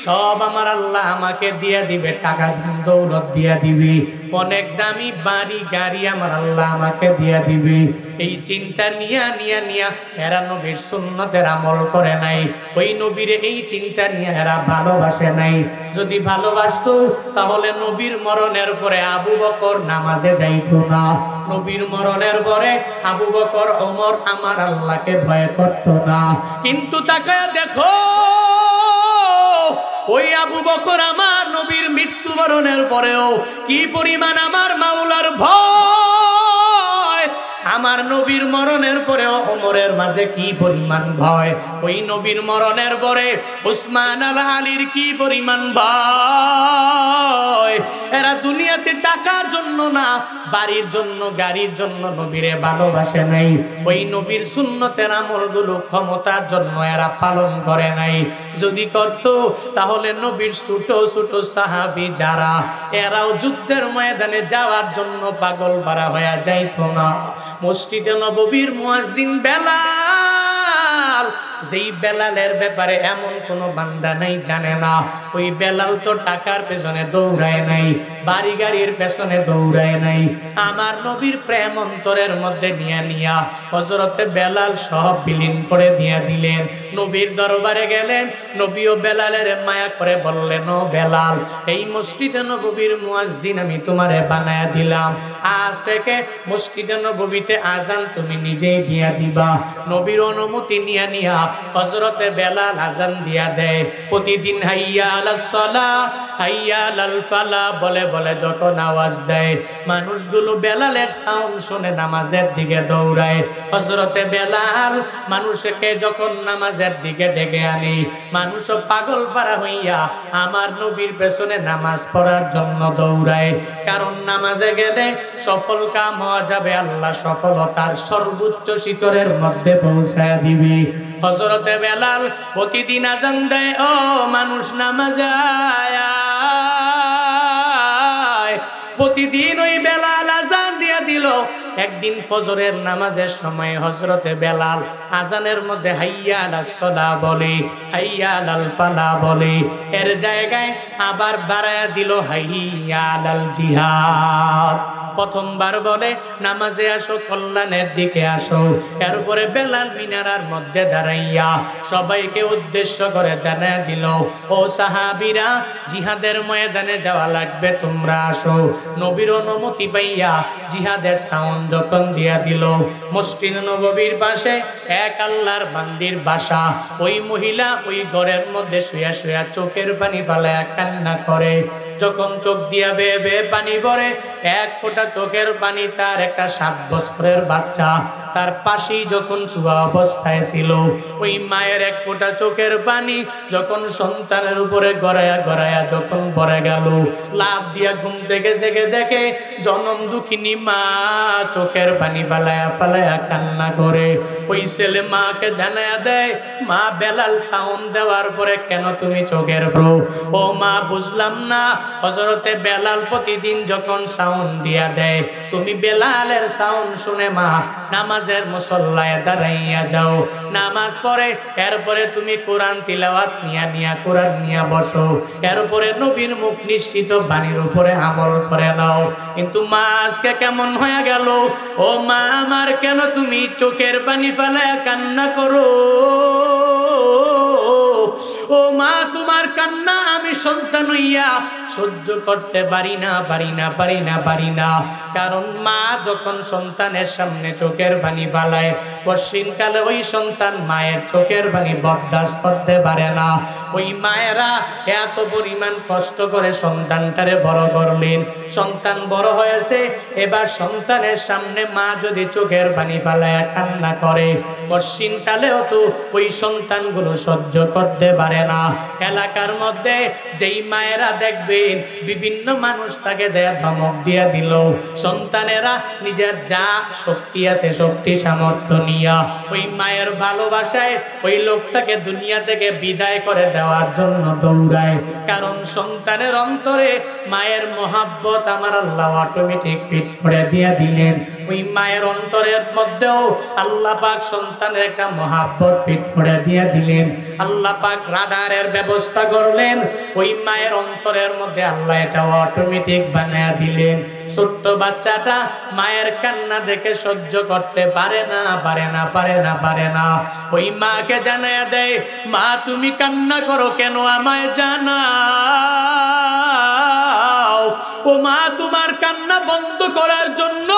সব আমার আল্লাহ আমাকে দিয়া দিবে, টাকা ধন দৌলত দিয়া দিবে, অনেক দামি বাড়ি গাড়ি আমার আল্লাহ আমাকে দিয়া দিবে। এই চিন্তা নিয়া নিয়া নিয়া এরা নবীর সুন্নতের আমল করে নাই। ওই নবীর এই চিন্তা নিয়ে এরা ভালোবাসে নাই। যদি ভালোবাসতো তাহলে নবীর মরণের পরে আবু বকর নামাজে যাইতো না। নবীর মরণের পরে আবু বকর ওমর আমার আল্লাহকে ভয় করতো না। কিন্তু তাকায়া দেখো, ওই আবু বকর আমার নবীর মৃত্যুবরণের পরেও কি পরিমাণ আমার মাওলার ভয়, আমার নবীর মরণের পরেও ওমরের মাঝে কি পরিমাণ ভয়, ওই নবীর মরণের পরে উসমান আল আলীর কি পরিমাণ ভয়। এরা দুনিয়াতে টাকার জন্য না, বাড়ির জন্য গাড়ির জন্য নবীরে ভালোবাসে নাই। ওই নবীর সুন্নতের আমলগুলো ক্ষমতার জন্য এরা পালন করে নাই। যদি করত তাহলে নবীর ছোট ছোট সাহাবী যারা, এরাও যুদ্ধের ময়দানে যাওয়ার জন্য পাগল পারা হয়ে যাইতো না। মসজিদে নববীর মুয়াজ্জিন বেলাল, যেই বেলালের ব্যাপারে এমন কোন বান্দা নাই জানে না। ওই বেলাল তো টাকার পেছনে দৌড়ায় নাই, বাড়ি গাড়ির পেছনে দৌড়ায় নাই। আমার নবীর প্রেম অন্তরের মধ্যে নিয়ে নিয়া হযরতে বেলাল সব বিলীন করে দিয়ে দিলেন। নবীর দরবারে গেলেন, নবীও বেলালের মায়া করে বললেন, ও বেলাল, এই মসজিদে নববীর মুয়াজ্জিন আমি তোমারে বানায়া দিলাম, আজ থেকে মসজিদে নববীতে আজান তুমি নিজেই দিয়া দিবা। নবীর অনুমতি নিয়া নিয়া হযরতে বেলাল আজান দিয়া দেয়। প্রতিদিন হাইয়া আলাস সালাহ হাইয়া আলাল ফালাহ বলে বলে যখন আওয়াজ দেয়, মানুষগুলো বেলালের সাউন্ড শুনে নামাজের দিকে দৌড়ায়। হযরতে বেলাল মানুষকে যখন নামাজের দিকে ডেকে আনি, মানুষও পাগল পারা হইয়া আমার নবীর পেছনে নামাজ পড়ার জন্য দৌড়ায়। কারণ নামাজে গেলে সফল কাম হওয়া যাবে, আল্লাহ সফলতার সর্বোচ্চ শিখরের মধ্যে পৌঁছায় দিবি। হযরতে বেলাল প্রতিদিন আজান দেয়, ও মানুষ নামাজে আয়। প্রতিদিন ওই বেলাল আজান দিয়া দিল। একদিন ফজরের নামাজের সময় হযরতে বেলাল আজানের মধ্যে হাইয়া আলাস সালাহ বলে, হাইয়া আলাল ফালাহ বলে, এর জায়গায় আবার বাড়ায়া দিল হাইয়া আলাল জিহাদ। প্রথমবার বলে নামাজে আসো, কল্যাণের দিকে আসো। এরপরে বেলাল মিনারার মধ্যে দাঁড়াইয়া সবাইকে উদ্দেশ্য করে জানায় দিল, ও সাহাবীরা, জিহাদের ময়দানে যাওয়া লাগবে, তোমরা আসো। নবীর অনুমতি পাইয়া জিহাদের সাউন্ড যখন দিয়া দিল, মসজিদ নববীর পাশে এক আল্লাহর বান্দির বাসা। ওই মহিলা ওই ঘরের মধ্যে শুয়া শুয়া চোখের পানি ফালায়া কান্না করে। যখন চোখ দিয়া বেয়ে বেয়ে পানি পড়ে, এক ফোঁটা চোখের পানি তার একটা 7 বছরের বাচ্চা তার পাশেই যখন শুয়া অবস্থায় ছিল, ওই মায়ের এক ফোঁটা চোখের পানি যখন সন্তানের উপরে গড়ায়া গড়ায়া যখন পড়ে গেল, লাফ দিয়া ঘুম থেকে জেগে দেখে জনম দুঃখিনী মা চোখের পানি ফালায়া ফালায়া কান্না করে। ওই ছেলে মাকে জানায়া দেয়, মা বেলাল সাউন্ড দেওয়ার পরে কেন তুমি চোখের ব্রো? ও মা বুঝলাম না, হযরতে বেলাল প্রতিদিন যখন সাউন্ড দিয়া দেয়, তুমি বেলালের সাউন্ড শুনে মা নামাজের মুসল্লায় দাঁড়াইয়া যাও, নামাজ পড়ে এরপরে তুমি কোরআন তিলাওয়াত নিয়া কোরআন নিয়া বসো, এরপরে নবীর মুখ নিশ্চিত বাণীর উপরে আমল করে নাও। কিন্তু মা আজকে কেমন হয়ে গেল? ও মা আমার কেন তুমি চোখের পানি ফেলায় কান্না করো? ও মা তোমার কান্না আমি সন্তান হইয়া সহ্য করতে পারি না। কারণ মা যখন সন্তানের সামনে চোখের পানি ফালায়, পশ্চিমকালে ওই সন্তান মায়ের চোখের পানি বরদাস্ত করতে পারে না। ওই মায়েরা এত পরিমাণ কষ্ট করে সন্তানটারে বড় করলেন, সন্তান বড় হয়েছে, এবার সন্তানের সামনে মা যদি চোখের পানি ফালায় কান্না করে, পশ্চিমকালেও তো ওই সন্তানগুলো সহ্য করতে পারে না। এলাকার মধ্যে যেই মায়েরা দেখবেন বিভিন্ন মানুষ তাকে যে ধমক দিয়া দিল, সন্তানেরা নিজের যা শক্তি আছে শক্তি সামর্থ্য নিয়া ওই মায়ের ভালোবাসায় ওই লোকটাকে দুনিয়া থেকে বিদায় করে দেওয়ার জন্য দৌড়ায়। কারণ সন্তানের অন্তরে মায়ের মহাব্বত আমার আল্লাহ অটোমেটিক ফিট করে দিয়া দিলেন। ওই মায়ের অন্তরের মধ্যেও আল্লাহ পাক সন্তানের একটা মহাব্বত ফিট করে দিয়া দিলেন। আল্লাহ পাক রাডারের ব্যবস্থা করলেন, ওই মায়ের অন্তরের মধ্যে আল্লাহ এটা অটোমেটিক বানায়া দিলেন। ছোট্ট বাচ্চাটা মায়ের কান্না দেখে সহ্য করতে পারে না। ওই মাকে জানায়া দেয়, মা তুমি কান্না করো কেন, আমায় জানাও। ও মা তোমার কান্না বন্ধ করার জন্য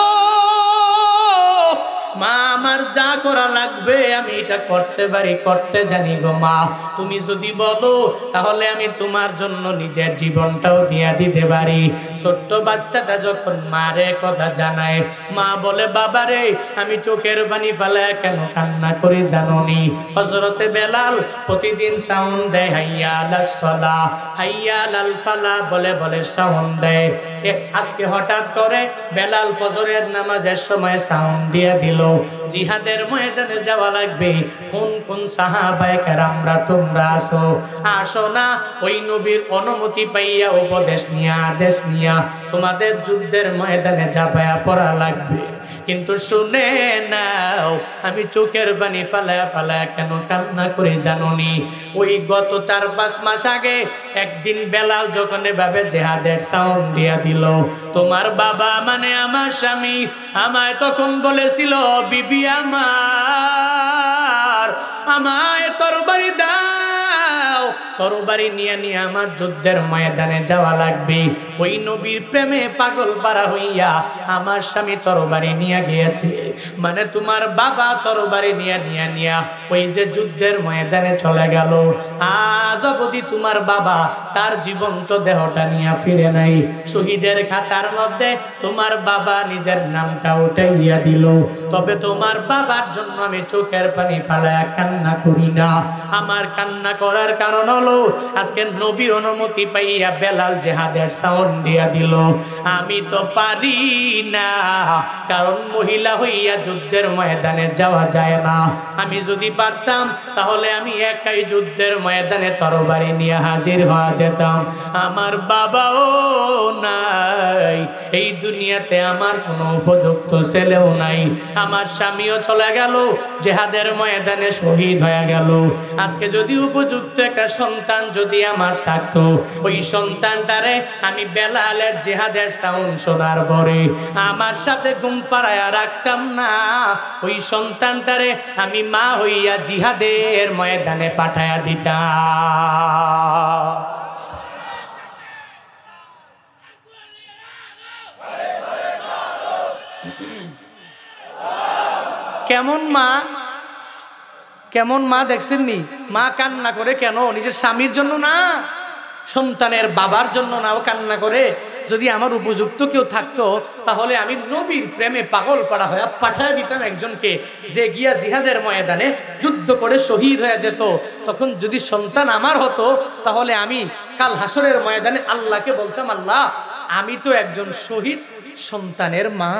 মা আমার যা করা লাগবে আমি এটা করতে পারি, করতে জানি গো মা। তুমি যদি বলো তাহলে আমি তোমার জন্য নিজের জীবনটাও দিয়া দিতে পারি। ছোট্ট বাচ্চাটা যখন মারে কথা জানায়, মা বলে বাবা রে আমি চোখের পানি ফালায় কেন কান্না করি জানোনি? হযরতে বেলাল প্রতিদিন সাউন্ড দেয়, হাইয়া আলাস সালাহ হাইয়া আলাল ফালাহ বলে বলে সাউন্ড দেয়। আজকে হঠাৎ করে বেলাল ফজরের নামাজের সময় সাউন্ড দিয়ে দিল, জিহাদের ময়দানে যাওয়া লাগবে। কোন কোন সাহাবায়ে কেরামরা তোমরা আসো না? ওই নবীর অনুমতি পাইয়া উপদেশ নিয়া আদেশ নিয়া তোমাদের যুদ্ধের ময়দানে ঝাঁপায়া পড়া লাগবে। কিন্তু শুনে নাও, আমি চোখের পানি ফালায়া ফালায়া কেন কান্না করে জানোনি? ওই গত 4-5 মাস আগে একদিন বেলাল যখন এভাবে জিহাদের সাউন্ড দিয়া দিল, তোমার বাবা মানে আমার স্বামী আমায় তখন বলেছিল, বিবি আমার আমায় তরবারি দাও, তরবারি নিয়ে নিয়ে আমার যুদ্ধের ময়দানে যাওয়া লাগবে। ওই নবীর প্রেমে পাগল পারা হইয়া আমার স্বামী তরবারি নিয়ে গিয়েছে, মানে তোমার বাবা তরবারি নিয়ে ওই যে যুদ্ধের ময়দানে চলে গেল। আজ অবধি তোমার বাবা তার জীবন্ত দেহটা নিয়ে ফিরে নাই। শহীদের খাতার মধ্যে তোমার বাবা নিজের নামটা উঠাইয়া দিল, তবে তোমার বাবার জন্য আমি চোখের পানি ফালায়া কান্না করি না। আমার কান্না করার কারণ হলো আজকে নবীর অনুমতি পাইয়া বেলাল জিহাদের সাউন্ড দিয়া দিল। আমি তো পারি না, কারণ মহিলা হইয়া যুদ্ধের ময়দানে যাওয়া যায় না। আমি যদি পারতাম তাহলে আমি একাই যুদ্ধের ময়দানে তরবারি নিয়ে হাজির হওয়া যেতাম। আমার বাবাও নাই, এই দুনিয়াতে আমার কোনো উপযুক্ত ছেলেও নাই, আমার স্বামীও চলে গেল, জিহাদের ময়দানে শহীদ হয়ে গেল। আজকে যদি উপযুক্ত একটা সন্তান যদি আমার থাকতো, ওই সন্তানটারে আমি বেলালের জিহাদের সাউন্ড শোনার পরে আমার সাথে ঘুম পাড়ায়া রাখতাম না, ওই সন্তানটারে আমি মা হইয়া জিহাদের ময়দানে পাঠায়া দিতাম। কেমন মা, কেমন মা দেখছেন নি? মা কান্না করে কেন? নিজের স্বামীর জন্য না, সন্তানের বাবার জন্য না, ও কান্না করে। যদি আমার উপযুক্ত কেউ থাকতো তাহলে আমি নবীর প্রেমে পাগল পাড়া হয়ে পাঠায় দিতাম একজনকে, যে গিয়া জিহাদের ময়দানে যুদ্ধ করে শহীদ হয়ে যেত। তখন যদি সন্তান আমার হতো তাহলে আমি কাল হাসরের ময়দানে আল্লাহকে বলতাম, আল্লাহ আমি তো একজন শহীদ সন্তানের মা।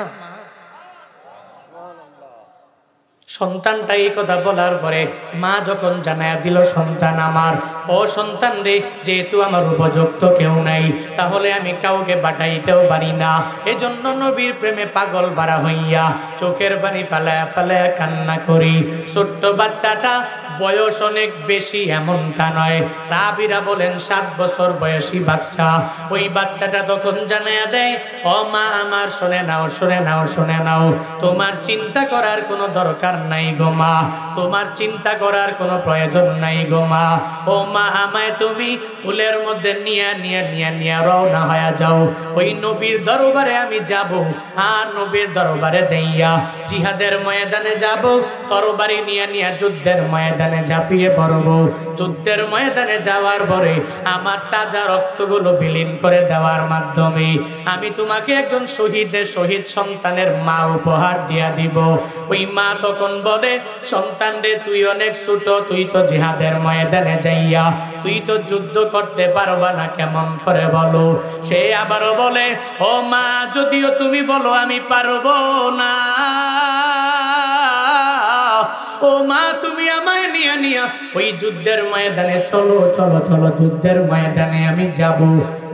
সন্তানটা এই কথা বলার পরে মা যখন জানায়া দিল, সন্তান আমার, ও সন্তান রে, যেহেতু আমার উপযুক্ত কেউ নাই, তাহলে আমি কাউকে পাঠাইতেও পারি না। এজন্য নবীর প্রেমে পাগল বাড়া হইয়া চোখের পানি ফালায়া ফালায়া কান্না করি। ছোট্ট বাচ্চাটা বয়স অনেক বেশি এমনটা নয়, রাবিরা বলেন 7 বছর বয়সী বাচ্চা। ওই বাচ্চাটা তখন জানায়া দেয়, ও মা আমার, শুনে নাও শুনে নাও শুনে নাও, তোমার চিন্তা করার কোনো দরকার নাই গো মা, তোমার চিন্তা করার কোনো প্রয়োজন নাই গো মা। ও মা, আমায় তুমি ফুলের মধ্যে নিয়ে রওনা হয়ে যাও। ওই নবীর দরবারে আমি যাব, আর নবীর দরবারে যাইয়া জিহাদের ময়দানে যাব, তরবারি নিয়ে যুদ্ধের ময়দানে ঝাঁপিয়ে পড়ব। যুদ্ধের ময়দানে যাওয়ার পরে আমার তাজা রক্তগুলো বিলীন করে দেওয়ার মাধ্যমে আমি তোমাকে একজন শহীদ সন্তানের মা উপহার দিয়া দিব। ওই মা তখন বলে, সন্তান রে, তুই অনেক ছোট, তুই তো জিহাদের ময়দানে যাইয়া তুই তো যুদ্ধ করতে পারবা না, কেমন করে বলো? সে আবারও বলে, ও মা, যদিও তুমি বলো আমি পারবো না, ও মা তুমি আমায় নিয়া ওই যুদ্ধের ময়দানে চলো চলো চলো, যুদ্ধের ময়দানে আমি যাব।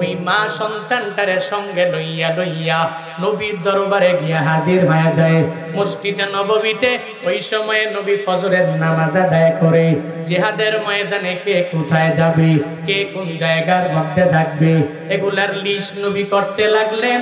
ওই মা সন্তানটারে সঙ্গে লইয়া নবীর দরবারে গিয়া হাজির হয়ে যায়। মসজিদে নববীতে ওই সময়ে নবী ফজরের নামাজ আদায় করে জিহাদের ময়দানে কে কোথায় যাবে, কে কোন জায়গার মধ্যে থাকবে, এগুলার লিস্ট নবী করতে লাগলেন।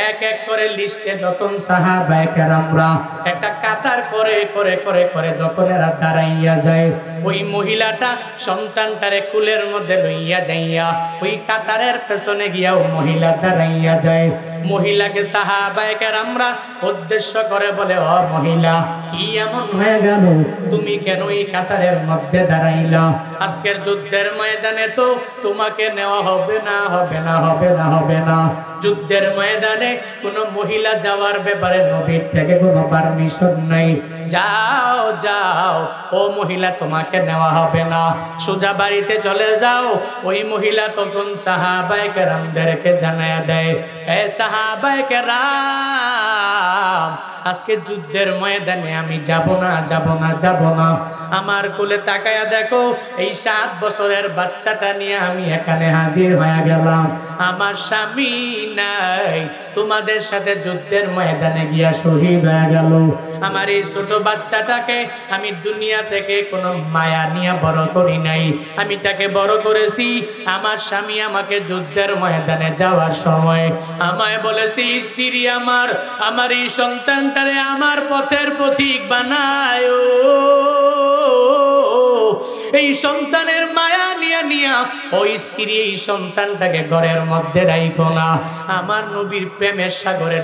এক এক করে লিস্টে যখন সাহাবায়ে কেরামরা একটা কাতার করে করে করে করে যখন এরা দাঁড়াইয়া যায়, ওই মহিলাটা সন্তানটারে কুলের মধ্যে লইয়া যাইয়া ওই কাতারের পেছনে গিয়া ও মহিলা দাঁড়াইয়া যায়। মহিলাকে সাহাবায়ে কেরামরা উদ্দেশ্য করে বলে, ও মহিলা, কি এমন হয়ে গেল, তুমি কেন এই কাতারের মধ্যে দাঁড়াইলা? আজকের যুদ্ধের ময়দানে তো তোমাকে নেওয়া হবে না হবে না হবে না হবে না। যুদ্ধের ময়দানে কোনো মহিলা যাওয়ার ব্যাপারে নবীর থেকে কোনো পারমিশন নাই। যাও যাও, ও মহিলা, তোমাকে নেওয়া হবে না, সোজা বাড়িতে চলে যাও। ওই মহিলা তখন সাহাবায়ে কেরামদেরকে জানায়া দেয়, এ সাহাবায়ে কেরাম, আজকে যুদ্ধের ময়দানে আমি যাব না যাব না যাব না। আমার কোলে তাকায়া দেখো, এই 7 বছরের বাচ্চাটা নিয়ে আমি এখানে হাজির হয়ে গেলাম। আমার স্বামী নাই, তোমাদের সাথে যুদ্ধের ময়দানে গিয়া শহীদ হয়ে গেল। আমার এই ছোট বাচ্চাটাকে আমি দুনিয়া থেকে কোনো মায়া নিয়ে বড় করি নাই, আমি তাকে বড় করেছি। আমার স্বামী আমাকে যুদ্ধের ময়দানে যাওয়ার সময় আমায় বলেছি, স্ত্রী আমার, আমার এই সন্তানটারে আমার পথের পথিক বানায়, এই সন্তানের মায়া নিয়া ওই স্ত্রী এই সন্তানটাকে ঘরের মধ্যে রাখো না, আমার নবীর প্রেমের সাগরে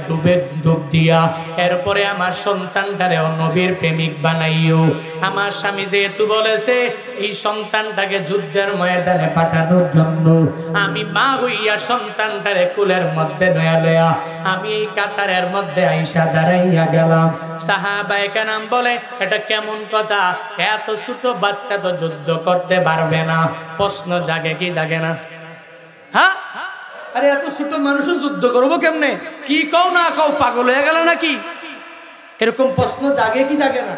ডুব দিয়া এরপরে আমার সন্তানটারেও নবীর প্রেমিক বানাইও। আমার স্বামী যেহেতু বলেছে এই সন্তানটাকে যুদ্ধের ময়দানে পাঠানোর জন্য, আমি মা হইয়া সন্তানটারে কুলের মধ্যে নয়া আমি এই কাতারের মধ্যে আইসা দাঁড়াইয়া গেলাম। সাহাবায়ে কেরাম বলে, এটা কেমন কথা, এত ছোট বাচ্চা তো যুদ্ধ করতে পারবে না। প্রশ্ন জাগে কি জাগে না? হ্যাঁ, আরে এত ছোট মানুষও যুদ্ধ করবো কেমনে? কি কও না কও, পাগল হয়ে গেল নাকি? এরকম প্রশ্ন জাগে কি জাগে না?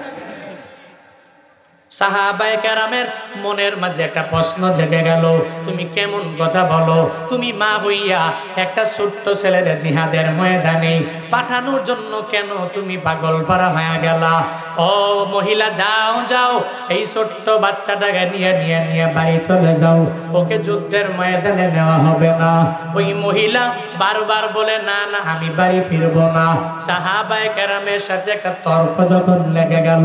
সাহাবায়ে কেরামের মনের মাঝে একটা প্রশ্ন জেগে গেল, তুমি কেমন কথা বলো, তুমি মা হইয়া একটা ছোট্ট ছেলের জিহাদের ময়দানে পাঠানোর জন্য কেন তুমি পাগল পারা হয়ে গেলা? ও মহিলা, যাও যাও, এই ছোট্ট বাচ্চাটাকে নিয়ে বাড়ি চলে যাও, ওকে যুদ্ধের ময়দানে নেওয়া হবে না। ওই মহিলা বারবার বলে, না না, আমি বাড়ি ফিরবো না। সাহাবায়ে কেরামের সাথে একটা তর্ক যখন লেগে গেল,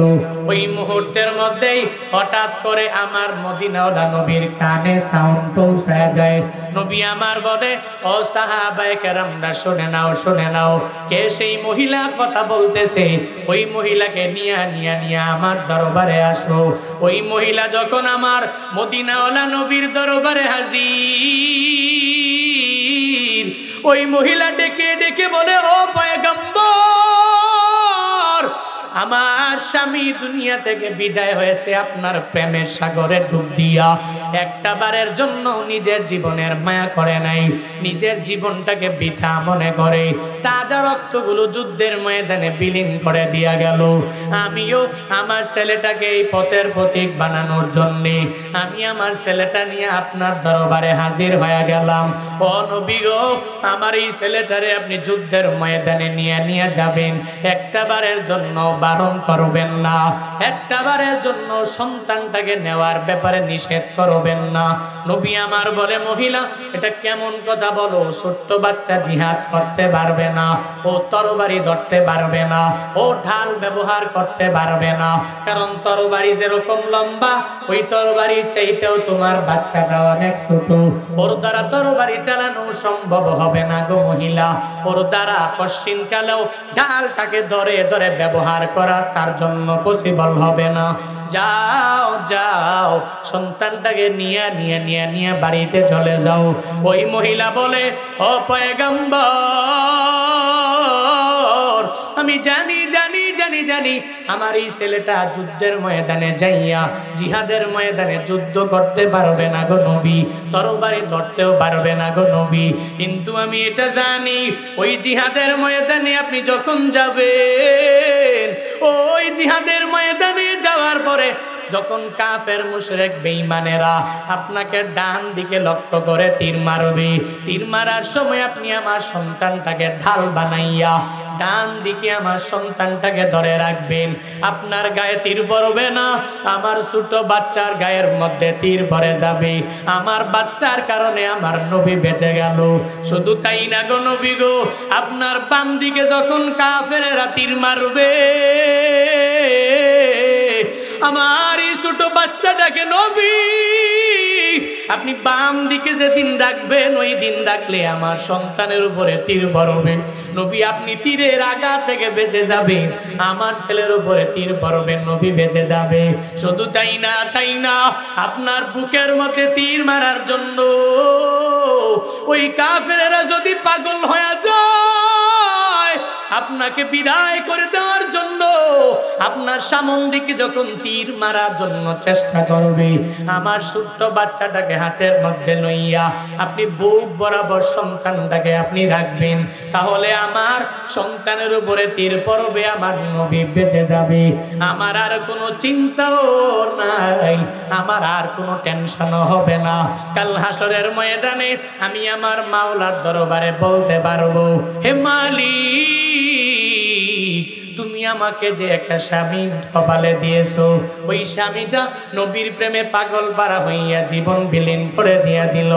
ওই মুহূর্তের মধ্যে হঠাৎ করে আমার মদিনাওয়ালা নবীর কানে সাউন্ড পৌঁছায় যায়। নবী আমার বলে, ও সাহাবায়ে কেরামরা শুনে নাও শুনে নাও, কে সেই মহিলা কথা বলতেছে? ওই মহিলাকে নিয়ে নিয়ে আমার দরবারে আসো। ওই মহিলা যখন আমার মদিনাওয়ালা নবীর দরবারে হাজির, ওই মহিলা ডেকে ডেকে বলে, ও পয়গম্বর, আমার স্বামী দুনিয়া থেকে বিদায় হয়েছে আপনার প্রেমের সাগরে ডুব দিয়া। একটা বারের জন্য নিজের জীবনের মায়া করে নাই, নিজের জীবনটাকে বৃথা মনে করে তাজা রক্তগুলো যুদ্ধের ময়দানে বিলীন করে দিয়া গেল। আমিও আমার ছেলেটাকে এই পথের প্রতীক বানানোর জন্যে আমি আমার ছেলেটা নিয়ে আপনার দরবারে হাজির হয়ে গেলাম। ও নবী গো, আমার এই ছেলেটারে আপনি যুদ্ধের ময়দানে নিয়ে যাবেন, একটা বারের জন্য বারণ করবেন না, একটা বারের জন্য সন্তানটাকে নেওয়ার ব্যাপারে নিষেধ করবেন না। নবী আমার বলে, মহিলা এটা কেমন কথা বলো? ছোট্ট বাচ্চা জিহাদ করতে পারবে না, ও তরবারি ধরতে পারবে না, ও ঢাল ব্যবহার করতে পারবে না, কারণ তরবারি যেরকম লম্বা ওই তরবারির চাইতেও তোমার বাচ্চাটা অনেক ছোট, ওর দ্বারা তরবারি চালানো সম্ভব হবে না গো মহিলা। ওর দ্বারা পশ্চিমকালেও ঢালটাকে ধরে ধরে ব্যবহার করা তার জন্য পসিবল হবে না। যাও যাও, সন্তানটাকে নিয়ে বাড়িতে চলে যাও। ওই মহিলা বলে, ও পয়গম্বর, আমি জানি আমার এই ছেলেটা যুদ্ধের ময়দানে যাইয়া জিহাদের ময়দানে যুদ্ধ করতে পারবে না গো নবী, তরবারি ধরতেও পারবে না গো নবী, কিন্তু আমি এটা জানি ওই জিহাদের ময়দানে আপনি যখন যাবেন, ওই জিহাদের ময়দানে যাওয়ার পরে যখন কাফের মুশরিক বেঈমানেরা আপনাকে ডান দিকে লক্ষ্য করে তীর মারবে, তীর মারার সময় আপনি আমার সন্তানটাকে ঢাল বানাইয়া ডান দিকে আমার সন্তানটাকে ধরে রাখবেন। আপনার গায়ে তীর পড়বে না, আমার ছোট বাচ্চার গায়ের মধ্যে তীর পড়ে যাবে। আমার বাচ্চার কারণে আমার নবী বেঁচে গেল। শুধু তাই না গো নবী গো, আপনার বাম দিকে যখন কাফেরেরা তীর মারবে, আমার এই ছোট বাচ্চাটাকে নবী আপনি বাম দিকে যেদিন রাখবেন, ওই দিন রাখলে আমার সন্তানের উপরে তীর পড়বে। নবী আপনি তীরের আঘাত থেকে বেঁচে যাবেন, আমার ছেলের উপরে তীর পড়বে, নবী বেঁচে যাবে। শুধু তাই না, আপনার বুকের মধ্যে তীর মারার জন্য ওই কাফেরেরা যদি পাগল হয়ে যায়, আপনাকে বিদায় করে দেওয়ার জন্য আপনার সামন দিকে যখন তীর মারার জন্য চেষ্টা করবে, আমার ছোট্ট বাচ্চাটাকে হাতের মধ্যে লইয়া আপনি বুক বরাবর সন্তানটাকে আপনি রাখবেন, তাহলে আমার সন্তানের উপরে তীর পড়বে, আমার নবী বেঁচে যাবে। আমার আর কোনো চিন্তাও নাই, আমার আর কোনো টেনশনও হবে না। কাল হাসরের ময়দানে আমি আমার মাওলার দরবারে বলতে পারবো, হে মালিক, তুমি আমাকে যে একটা স্বামী কপালে দিয়েছো, ওই স্বামীটা নবীর প্রেমে পাগল পারা হইয়া জীবন বিলীন করে দিয়া দিল।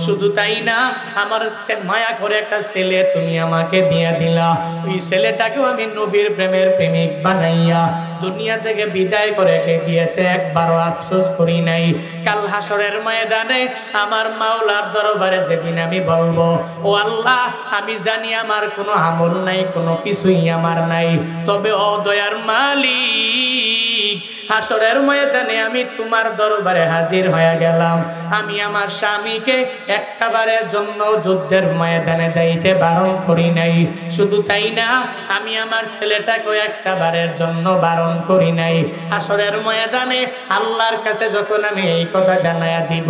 শুধু তাই না, আমার মায়া করে একটা ছেলে তুমি আমাকে দিয়া দিলা, ওই ছেলেটাকেও আমি নবীর প্রেমের প্রেমিক বানাইয়া দুনিয়া থেকে বিদায় করে গিয়েছে, একবারও আফসোস করি নাই। কাল হাসরের ময়দানে আমার মাওলার দরবারে যেদিন আমি বলবো, ও আল্লাহ, আমি জানি আমার কোনো আমল নাই, কোনো কিছুই আমার নাই, তবে ও দয়ার মালিক, হাসরের ময়দানে আমি তোমার দরবারে হাজির হয়ে গেলাম। আমি আমার স্বামীকে একবারের জন্য যুদ্ধের ময়দানে যাইতে বারণ করি নাই। শুধু তাই না, আমি আমার ছেলেটাকে একবারের জন্য বারণ করি নাই। হাসরের ময়দানে আল্লাহর কাছে যখন আমি এই কথা জানায়া দিব,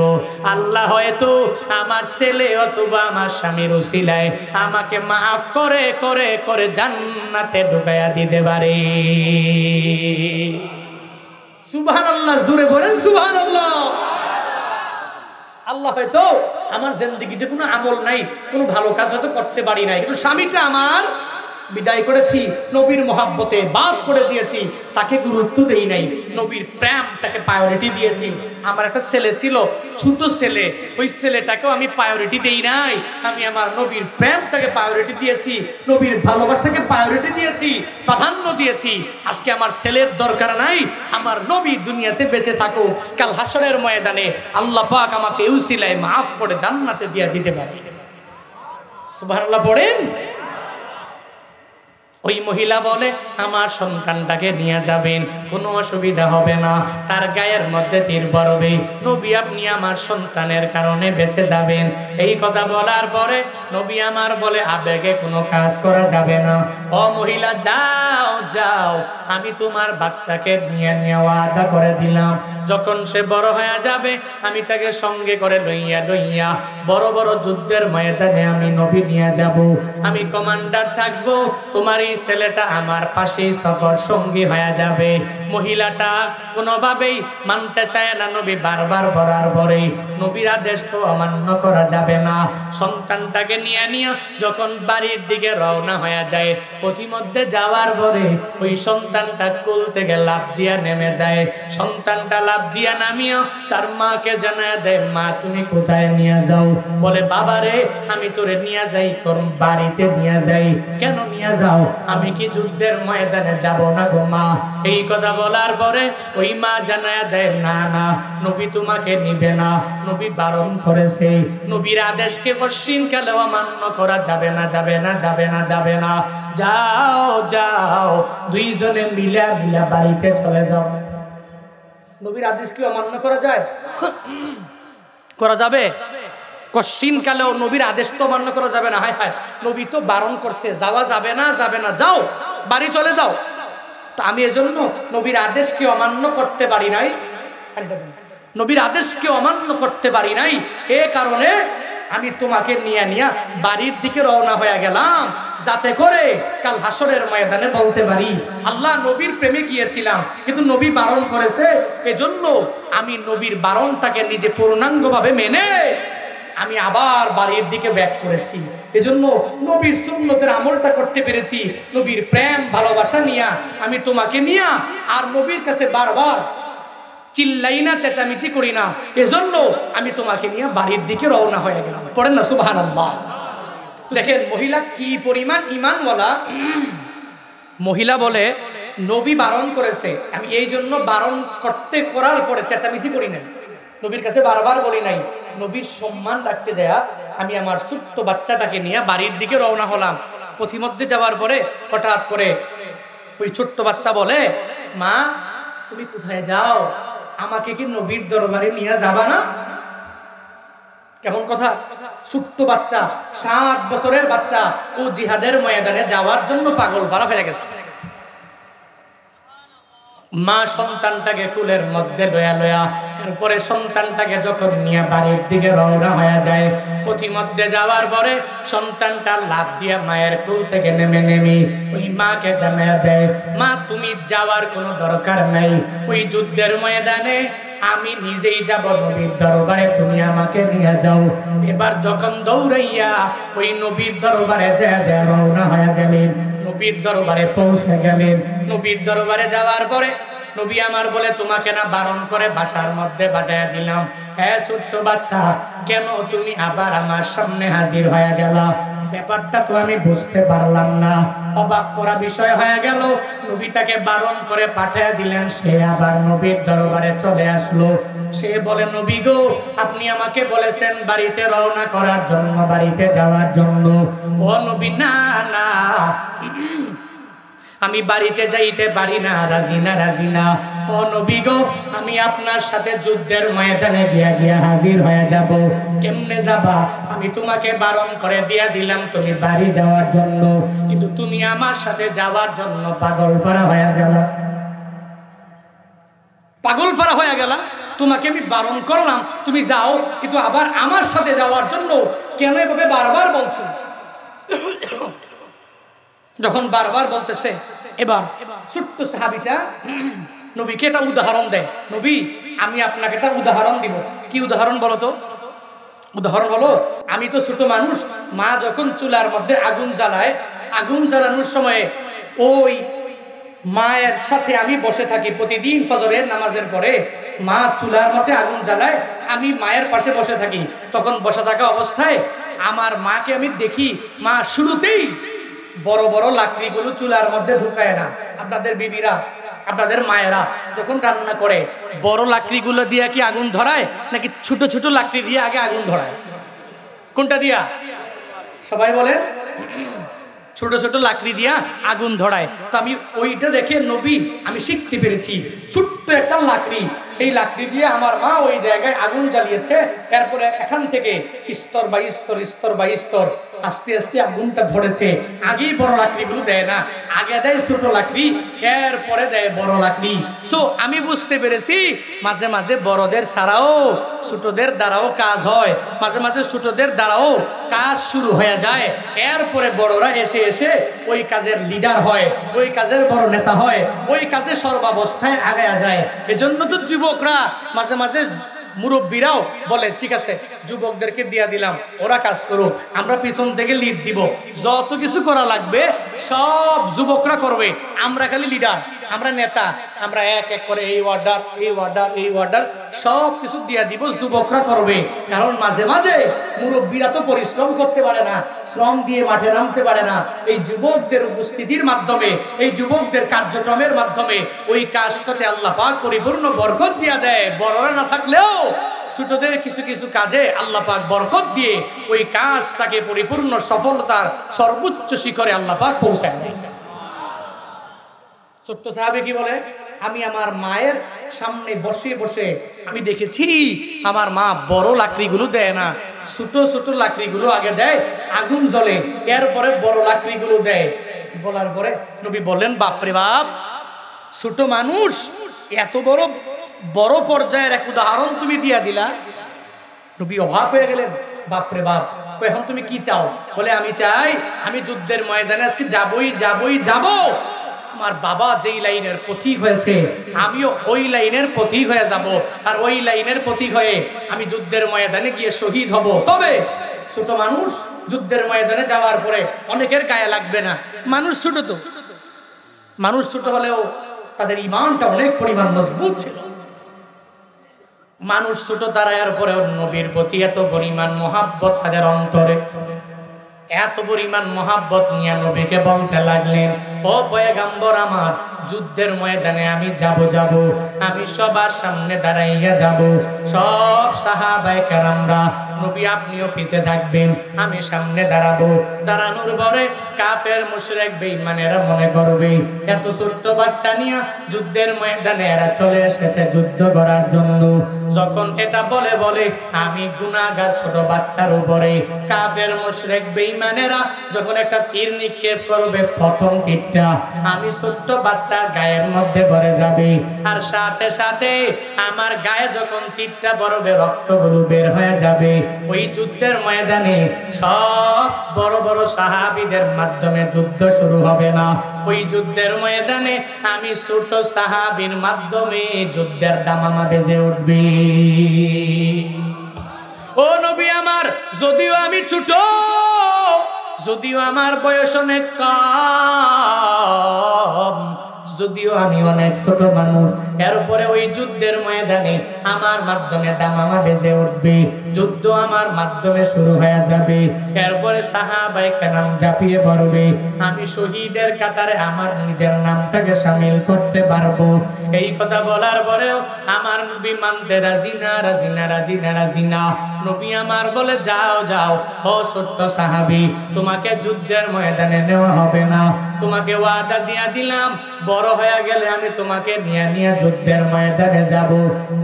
আল্লাহ হয়তো আমার ছেলে অথবা আমার স্বামীর উসিলায় আমাকে মাফ করে করে করে জান্নাতে ঢুকাইয়া দিতে পারে। সুবহানাল্লাহ, জোরে বলেন সুবহানাল্লাহ। আল্লাহ হয়তো আমার জিন্দেগিতে কোনো আমল নাই, কোনো ভালো কাজ হয়তো করতে পারি নাই, কিন্তু স্বামীটা আমার বিদায় করেছি, নবীর মহাব্বতে বাদ করে দিয়েছি, তাকে গুরুত্ব দেই নাই, নবীর প্রেমটাকে প্রায়োরিটি দিয়েছি। আমার একটা ছেলে ছিল, ছোট ছেলে, ওই ছেলেটাকেও আমি প্রায়োরিটি দেই নাই, আমি আমার নবীর প্রেমটাকে প্রায়োরিটি দিয়েছি, নবীর ভালোবাসাকে প্রায়োরিটি দিয়েছি, প্রাধান্য দিয়েছি। আজকে আমার ছেলের দরকার নাই, আমার নবী দুনিয়াতে বেঁচে থাকুক, কাল হাসরের ময়দানে আল্লাহ পাক আমাকে উসিলায় মাফ করে জান্নাতে দিয়ে দিতে পারে। সুবহানাল্লাহ পড়েন। ওই মহিলা বলে আমার সন্তানটাকে নিয়ে যাবেন, কোনো অসুবিধা হবে না, তার গায়ের মধ্যে তীর পড়বে, নবী আপনি আমার সন্তানের কারণে বেঁচে যাবেন। এই কথা বলার পরে নবী আমার বলে আবেগে কোনো কাজ করা যাবে না, ও মহিলা যাও যাও, আমি তোমার বাচ্চাকে নিয়ে ওয়াদা করে দিলাম, যখন সে বড় হয়ে যাবে আমি তাকে সঙ্গে করে লইয়া বড় বড় যুদ্ধের ময়দানে আমি নবী নিয়ে যাব, আমি কমান্ডার থাকবো, তোমার এই ছেলেটা আমার পাশেই সফর সঙ্গী হয়ে যাবে। মহিলাটা কোনোভাবেই মানতে চায় না, নবী বারবার বলার পরে নবীর আদেশ তো অমান্য করা যাবে না। সন্তানটাকে নিয়ে যখন বাড়ির দিকে রওনা হয়ে যায়, পথিমধ্যে যাওয়ার পরে ওই সন্তানটা কোল থেকে লাফ দিয়া নেমে যায়। সন্তানটা লাফ দিয়া নামিয়া তার মাকে জানায় দেয়, মা তুমি কোথায় নিয়ে যাও? বলে বাবারে আমি তোরে নিয়ে যাই তোর বাড়িতে নিয়ে যাই। কেন নিয়ে যাও? আমি কি যুদ্ধের ময়দানে যাব না গো মা। এই কথা বলার পরে ওই মা জানায় দেয়, না না, নবী তোমাকে নিবে না, নবী বারণ করেছে, নবীর আদেশকে অশ্লীল কালেও অমান্য করা যাবে না, যাবে না, যাবে না, যাবে না। যাও যাও, দুইজনে মিলা বাড়িতে চলে যাও। নবীর আদেশ কি অমান্য করা যায়? করা যাবে? কশিন কালেও নবীর আদেশ তো অমান্য করা যাবে না। হায় হায়, নবী তো বারণ করছে, যাওয়া যাবে না, যাবে না, যাও বাড়ি চলে যাও। তো আমি এজন্য নবীর আদেশকে অমান্য করতে পারি নাই, নবীর আদেশকে অমান্য করতে পারি নাই, এ কারণে আমি তোমাকে নিয়ে বাড়ির দিকে রওনা হয়ে গেলাম, যাতে করে কাল হাসরের ময়দানে বলতে পারি আল্লাহ নবীর প্রেমে গিয়েছিলাম, কিন্তু নবী বারণ করেছে, এজন্য আমি নবীর বারণটাকে নিজে পূর্ণাঙ্গভাবে মেনে আমি আবার বাড়ির দিকে ব্যাক করেছি। এজন্য নবীর সুন্নতের আমলটা করতে পেরেছি। নবীর প্রেম ভালোবাসা নিয়া আমি তোমাকে নিয়া আর নবীর কাছে বারবার চিল্লাই না, চেঁচামেচি করি না, এজন্য আমি তোমাকে নিয়ে বাড়ির দিকে রওনা হয়ে গেলাম। পড়েন না সুবহানাল্লাহ। দেখেন মহিলা কি পরিমাণ ঈমানওয়ালা। মহিলা বলে নবী বারণ করেছে, আমি এই জন্য বারণ করার পরে চেঁচামেচি করি না, নবীর কাছে বারবার বলি নাই। নবীর সম্মান রাখতে যায় আমি আমার ছোট্ট বাচ্চাটাকে নিয়ে বাড়ির দিকে রওনা হলাম। পথিমধ্যে যাওয়ার পরে হঠাৎ করে ওই ছোট্ট বাচ্চা বলে, মা তুমি কোথায় যাও? আমাকে কি নবীর দরবারে নিয়ে যাবা না? কেমন কথা! ছোট্ট বাচ্চা, 7 বছরের বাচ্চা, ও জিহাদের ময়দানে যাওয়ার জন্য পাগল পারা হয়ে গেছে। মা সন্তানটাকে কুলের মধ্যে লয়া এরপরে সন্তানটাকে যখন নিয়ে বাড়ির দিকে রওনা হয়ে যায়, পথিমধ্যে যাওয়ার পরে সন্তানটা লাফ দিয়ে মায়ের কুল থেকে নেমে ওই মাকে জানায় দেয়, মা তুমি যাওয়ার কোনো দরকার নাই, ওই যুদ্ধের ময়দানে আমি নিজেই যাব নবীর দরবারে, তুমি আমাকে নিয়ে যাও। এবার যখন দৌড়াইয়া ওই নবীর দরবারে যা রওনা হয়ে গেলেন, নবীর দরবারে পৌঁছে গেলেন। নবীর দরবারে যাওয়ার পরে নবী আমার বলে, তোমাকে না বারণ করে বাসার মধ্যে পাঠিয়ে দিলাম, হ্যাঁ ছোট্ট বাচ্চা, কেন তুমি আবার আমার সামনে হাজির হয়ে গেলা? ব্যাপারটা তো আমি বুঝতে পারলাম না। অবাক করা বিষয় হয়ে গেল। নবী তাকে বারণ করে পাঠিয়ে দিলেন, সে আবার নবীর দরবারে চলে আসলো। সে বলে, নবী গো, আপনি আমাকে বলেছেন বাড়িতে রওনা করার জন্য, বাড়িতে যাওয়ার জন্য। ও নবী, না না, আমি বাড়িতে যাইতে পারি না, রাজি না। ও নবী গো, আমি আপনার সাথে যুদ্ধের ময়দানে গিয়া হাজির হয়ে যাব। কেমনে যাবা? আমি তোমাকে বারণ করে দিয়া দিলাম তুমি বাড়ি যাওয়ার জন্য, কিন্তু তুমি আমার সাথে যাওয়ার জন্য পাগলপাড়া হয়ে গেলা। পাগলপাড়া হয়ে গেলা, তোমাকে আমি বারণ করলাম তুমি যাও, কিন্তু আবার আমার সাথে যাওয়ার জন্য কেন এভাবে বারবার বলছো? যখন বারবার বলতেছে, এবার ছোট্ট সাহাবীটা নবীকে একটা উদাহরণ দেয়। নবী, আমি আপনাকে একটা উদাহরণ দিব। কি উদাহরণ বলো তো? উদাহরণ হলো, আমি তো ছোট মানুষ, মা যখন চুলার মধ্যে আগুন জ্বালায়, আগুন জ্বালানোর সময়ে ওই মায়ের সাথে আমি বসে থাকি প্রতিদিন ফজরের নামাজের পরে। মা চুলার মধ্যে আগুন জ্বালায়, আমি মায়ের পাশে বসে থাকি। তখন বসে থাকা অবস্থায় আমার মাকে আমি দেখি, মা শুরুতেই বড় বড় লাকড়িগুলো চুলার মধ্যে ঢুকায় না। আপনাদের বিবিরা, আপনাদের মায়েরা যখন রান্না করে বড় লাকড়িগুলো দিয়ে কি আগুন ধরায়, নাকি ছোট ছোট লাকড়ি দিয়ে আগে আগুন ধরায়? কোনটা দিয়া? সবাই বলেন। ছোট ছোট লাকড়ি দিয়া আগুন ধরায়। তো আমি ওইটা দেখে নবী আমি শিখতে পেরেছি, ছোট্ট একটা লাকড়ি, এই লাকড়ি দিয়ে আমার মা ওই জায়গায় আগুন জ্বালিয়েছে। এরপরে এখান থেকে স্তর বাই স্তর, স্তর বাই স্তর আস্তে আস্তে আগুনটা ধরেছে। আগেই বড় লাকড়িগুলো দেয় না, আগে দেয় ছোট লাকড়ি, এরপরে দেয় বড় লাকড়ি। সো আমি বুঝতে পেরেছি মাঝে মাঝে বড়দের ছাড়াও ছোটদের দ্বারাও কাজ হয়, মাঝে মাঝে ছোটদের দ্বারাও কাজ শুরু হয়ে যায়। এরপরে বড়রা এসে এসে ওই কাজের লিডার হয়, ওই কাজের বড় নেতা হয়, ওই কাজে সর্বাবস্থায় আগায়া যায়। এজন্য তো যুবকরা মাঝে মাঝে মুরব্বীরাও বলে ঠিক আছে যুবকদেরকে দিয়া দিলাম, ওরা কাজ করুক, আমরা পিছন থেকে লিড দিব, যত কিছু করা লাগবে সব যুবকরা করবে, আমরা খালি লিডার, আমরা নেতা, আমরা এক এক করে এই অর্ডার এই অর্ডার এই অর্ডার সব কিছু দিয়া দিব, যুবকরা করবে। কারণ মাঝে মাঝে মুরব্বীরা তো পরিশ্রম করতে পারে না, শ্রম দিয়ে মাঠে নামতে পারে না, এই যুবকদের উপস্থিতির মাধ্যমে, এই যুবকদের কার্যক্রমের মাধ্যমে ওই কাজটাতে আল্লাহ পাক পরিপূর্ণ বরকত দিয়া দেয়। বড়রা না থাকলেও ছোটদের কিছু কিছু কাজে আল্লাহ পাক বরকত দিয়ে ওই কাজটাকে পরিপূর্ণ সফলতার সর্বোচ্চ শিখরে আল্লাহ পাক পৌঁছায় দেয়। ছোট্ট সাহাবে কি বলে, আমি আমার মায়ের সামনে বসে বসে আমি দেখেছি আমার মা বড় লাকড়িগুলো দেয় না, ছোট ছোট লাকড়িগুলো আগে দেয়, আগুন জ্বলে, এরপরে বড় লাকড়িগুলো দেয়। বলার পরে নবী বললেন বাপরে বাপ, ছোট মানুষ এত বড় বড় পর্যায়ের এক উদাহরণ তুমি দিয়া দিলা। নবী অবাক হয়ে গেলেন, বাপরে বাপ, এখন তুমি কি চাও? বলে আমি চাই আমি যুদ্ধের ময়দানে আজকে যাবই যাবই যাব। আমার বাবা যেই লাইনের পথিক হয়েছে আমিও ওই লাইনের পথিক হয়ে যাব, আর ওই লাইনের পথিক হয়ে আমি যুদ্ধের ময়দানে গিয়ে শহীদ হব। তবে ছোট মানুষ যুদ্ধের ময়দানে যাওয়ার পরে অনেকের গায়ে লাগবে না, মানুষ ছোট, তো মানুষ ছোট হলেও তাদের ঈমানটা অনেক পরিমাণ মজবুত ছিল। মানুষ ছোট তারার পরে নবীর প্রতি এত পরিমাণ মহাব্বত তাদের অন্তরে, এত পরিমাণ মহাব্বত নিয়ে নবীকে বলতে লাগলেন, ও পয়গম্বর আমার, যুদ্ধের ময়দানে আমি যাব, আমি সবার সামনে দাঁড়াইয়া যাব, সব সাহাবায়ে কেরামরা, নবী আপনিও পিছে থাকবেন, আমি সামনে দাঁড়াবো। দাঁড়ানোর পরে কাফের মুশরিক বেঈমানেরা মনে করবে এত ছোট্ট বাচ্চা নিয়ে যুদ্ধের ময়দানে এরা চলে এসেছে যুদ্ধ করার জন্য। যখন এটা বলে বলে আমি গুনাহগার ছোট বাচ্চার উপরে কাফের মুশরিক বেঈমানেরা যখন একটা তীর নিক্ষেপ করবে, প্রথম তীরটা আমি ছোট্ট বাচ্চার গায়ের মধ্যে ভরে যাবে, আর সাথে সাথে আমার গায়ে যখন তীরটা পড়বে রক্তগুলো বের হয়ে যাবে। ওই যুদ্ধের ময়দানে সব বড় বড় সাহাবীদের মাধ্যমে যুদ্ধ শুরু হবে না, ওই যুদ্ধের ময়দানে আমি ছোট সাহাবীর মাধ্যমে যুদ্ধের দামামা বেজে উঠবে। ও নবী আমার, যদিও আমি ছোট, যদিও আমার বয়স অনেক কম, যদিও আমি অনেক ছোট মানুষ, এরপরে ওই যুদ্ধের ময়দানে আমার মাধ্যমে দামামা বেজে উঠবে, যুদ্ধ আমার মাধ্যমে শুরু হয়ে যাবে। এরপরে সাহাবায়ে কেরাম ঝাঁপিয়ে পড়বে, আমি শহীদের কাতারে আমার নিজের নামটাকে শামিল করতে পারবো। এই কথা বলার পরেও আমার নবী মানতে রাজি না, রাজি না, রাজি না, রাজি না। নবী আমার বলে যাও যাও, ও ছোট্ট সাহাবী, তোমাকে যুদ্ধের ময়দানে নেওয়া হবে না, তোমাকে ওয়াদা দিয়া দিলাম বড় হয়ে গেলে আমি তোমাকে নিয়ে নিয়ে যুদ্ধের ময়দানে যাব।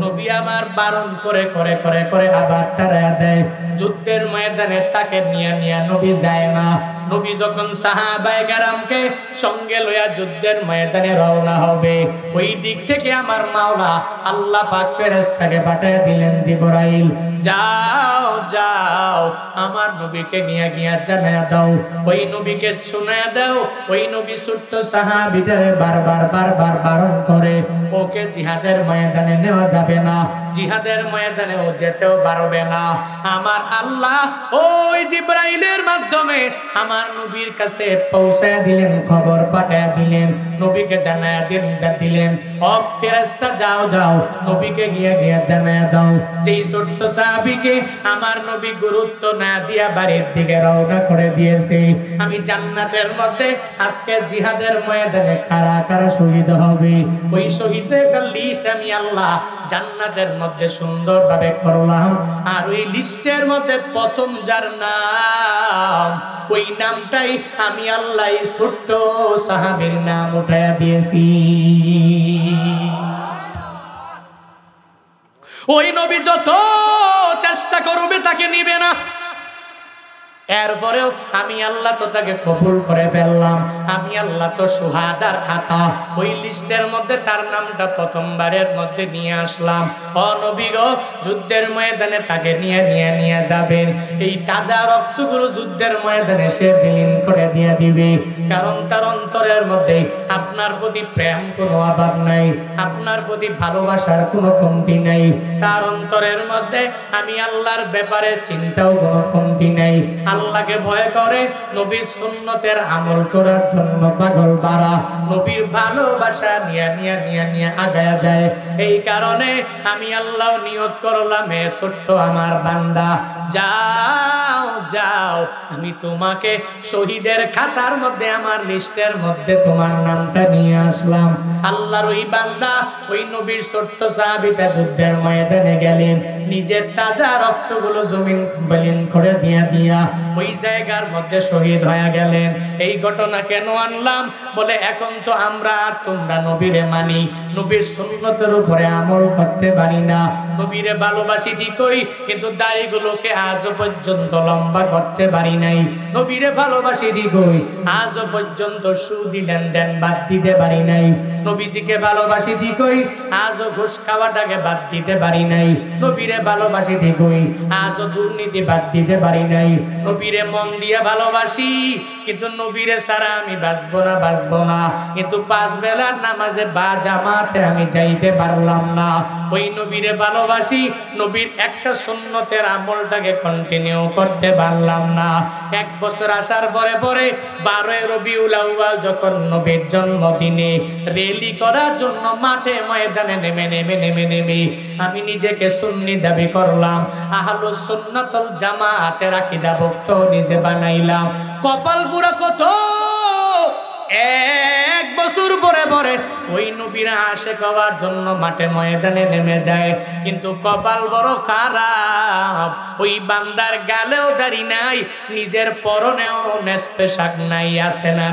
নবী আমার বারণ করে করে করে করে আবার তাড়া দেয়, যুদ্ধের ময়দানে তাকে নিয়ে নিয়ে নবী যায় না। নবী যখন সাহাবায়ে কেরামকে সঙ্গে লইয়া যুদ্ধের ময়দানে রওনা হবে, ওই দিক থেকে আমার মাওলা আল্লাহ পাক ফেরেশতাকে পাঠিয়ে দিলেন জিবরাইল, যাও যাও আমার নবীকে নিয়ে গিয়া জানায়া দাও, ওই নবীকে শোনায়া দাও, ওই নবী ছোট্ট সাহাবীদের বারবার বারবার বারণ করে ওকে জিহাদের ময়দানে নেওয়া যাবে না, জিহাদের ময়দানে ও যেতেও পারবে না। আমার আল্লাহ ওই জিবরাইলের মাধ্যমে আমার নবীর কাছে পৌঁছায় দিলেন, খবর পাঠায় দিলেন, নবীকে জানায়া দিলেন, ও ফেরেশতা যাও যাও নবীকে গিয়ে গিয়ে জানায়া দাও যেই ছোট্ট সাহাবীকে আমার নবী গুরুত্ব না দিয়া বাড়ির দিকে রওনা করে দিয়েছে, আমি জান্নাতের মধ্যে আজকে জিহাদের ময়দানে কারা কারা শহীদ হবে ওই শহীদের একটা লিস্ট আমি আল্লাহ জান্নাতের মধ্যে সুন্দরভাবে করলাম। আর ওই লিস্টের মধ্যে প্রথম যার নাম, ওই নামটাই আমি আল্লাহ ছোট্ট সাহাবীর নাম উঠাইয়া দিয়েছি। ওই নবী যত চেষ্টা করবে তাকে নিবে না, এরপরেও আমি আল্লাহ তো তাকে কবুল করে ফেললাম। আমি আল্লাহ তো সুহাদার খাতা, ওই লিস্টের মধ্যে তার নামটা প্রথমবারের মধ্যে নিয়ে আসলাম। ও নবী গো, যুদ্ধের ময়দানে তাকে নিয়ে যাবেন। এই তাজা রক্তগুলো যুদ্ধের ময়দানে সে বিলীন করে দিয়ে দিবে, কারণ তার অন্তরের মধ্যে আপনার প্রতি প্রেম কোনো অভাব নাই, আপনার প্রতি ভালোবাসার কোনো কমতি নাই। তার অন্তরের মধ্যে আমি আল্লাহর ব্যাপারে চিন্তাও কোনো কমতি নাই। আল্লাহকে ভয় করে, নবীর সুন্নতের আমল করার জন্য পাগল পারা, নবীর ভালোবাসা নিয়ে আগায়া যায়। এই কারণে আমি আল্লাহ নিয়ত করলাম, এ ছোট্ট আমার বান্দা, যাও যাও, আমি তোমাকে শহীদের খাতার মধ্যে, আমার লিস্টের মধ্যে তোমার নামটা নিয়ে আসলাম। আল্লাহর ওই বান্দা, ওই নবীর ছোট্ট সাহাবীটা যুদ্ধের ময়দানে গেলেন, নিজের তাজা রক্তগুলো জমিন বিলীন করে দিয়া ওই জায়গার মধ্যে শহীদ হয়ে গেলেন। এই ঘটনা কেন আনলাম? বলে এখন তো আমরা আর তোমরা নবীরে মানি, নবীর সুন্নতের উপরে আমল করতে পারি না। নবীরে ভালোবাসি ঠিকই, কিন্তু দাড়িগুলোকে আজও পর্যন্ত লম্বা করতে পারি নাই। নবীরে ভালোবাসি ঠিকই, আজও পর্যন্ত সুদি লেনদেন বাদ দিতে পারি নাই। নবীজিকে ভালোবাসি ঠিকই, আজও ঘুষ খাওয়াটাকে বাদ দিতে পারি নাই। নবীরে ভালোবাসি ঠিকই, আজও দুর্নীতি বাদ দিতে পারি নাই। নবীরে মন দিয়ে ভালোবাসি, কিন্তু নবীরে ছাড়া আমি বাঁচবো না। কিন্তু 5 বেলার নামাজে বা জামাতে আমি যাইতে পারলাম না। ওই নবীরে ভালোবাসি, নবীর একটা সুন্নতের আমলটাকে কন্টিনিউ করতে পারলাম না। 1 বছর আসার পরে 12 রবিউল আউয়াল যখন নবীর জন্মদিনে রেলি করার জন্য মাঠে ময়দানে নেমে আমি নিজেকে সুন্নি দাবি করলাম, আহলুস সুন্নাতুল জামাতের আকীদাভুক্ত নিজে বানাইলাম। কপাল পুরা কত, 1 বছর পরে ওই নবীর আশিক হওয়ার জন্য মাঠে ময়দানে নেমে যায়, কিন্তু কপাল বড় খারাপ। ওই বান্দার গালেও দাড়ি নাই, নিজের পরনেও নেসপে শাক নাই, আছে না?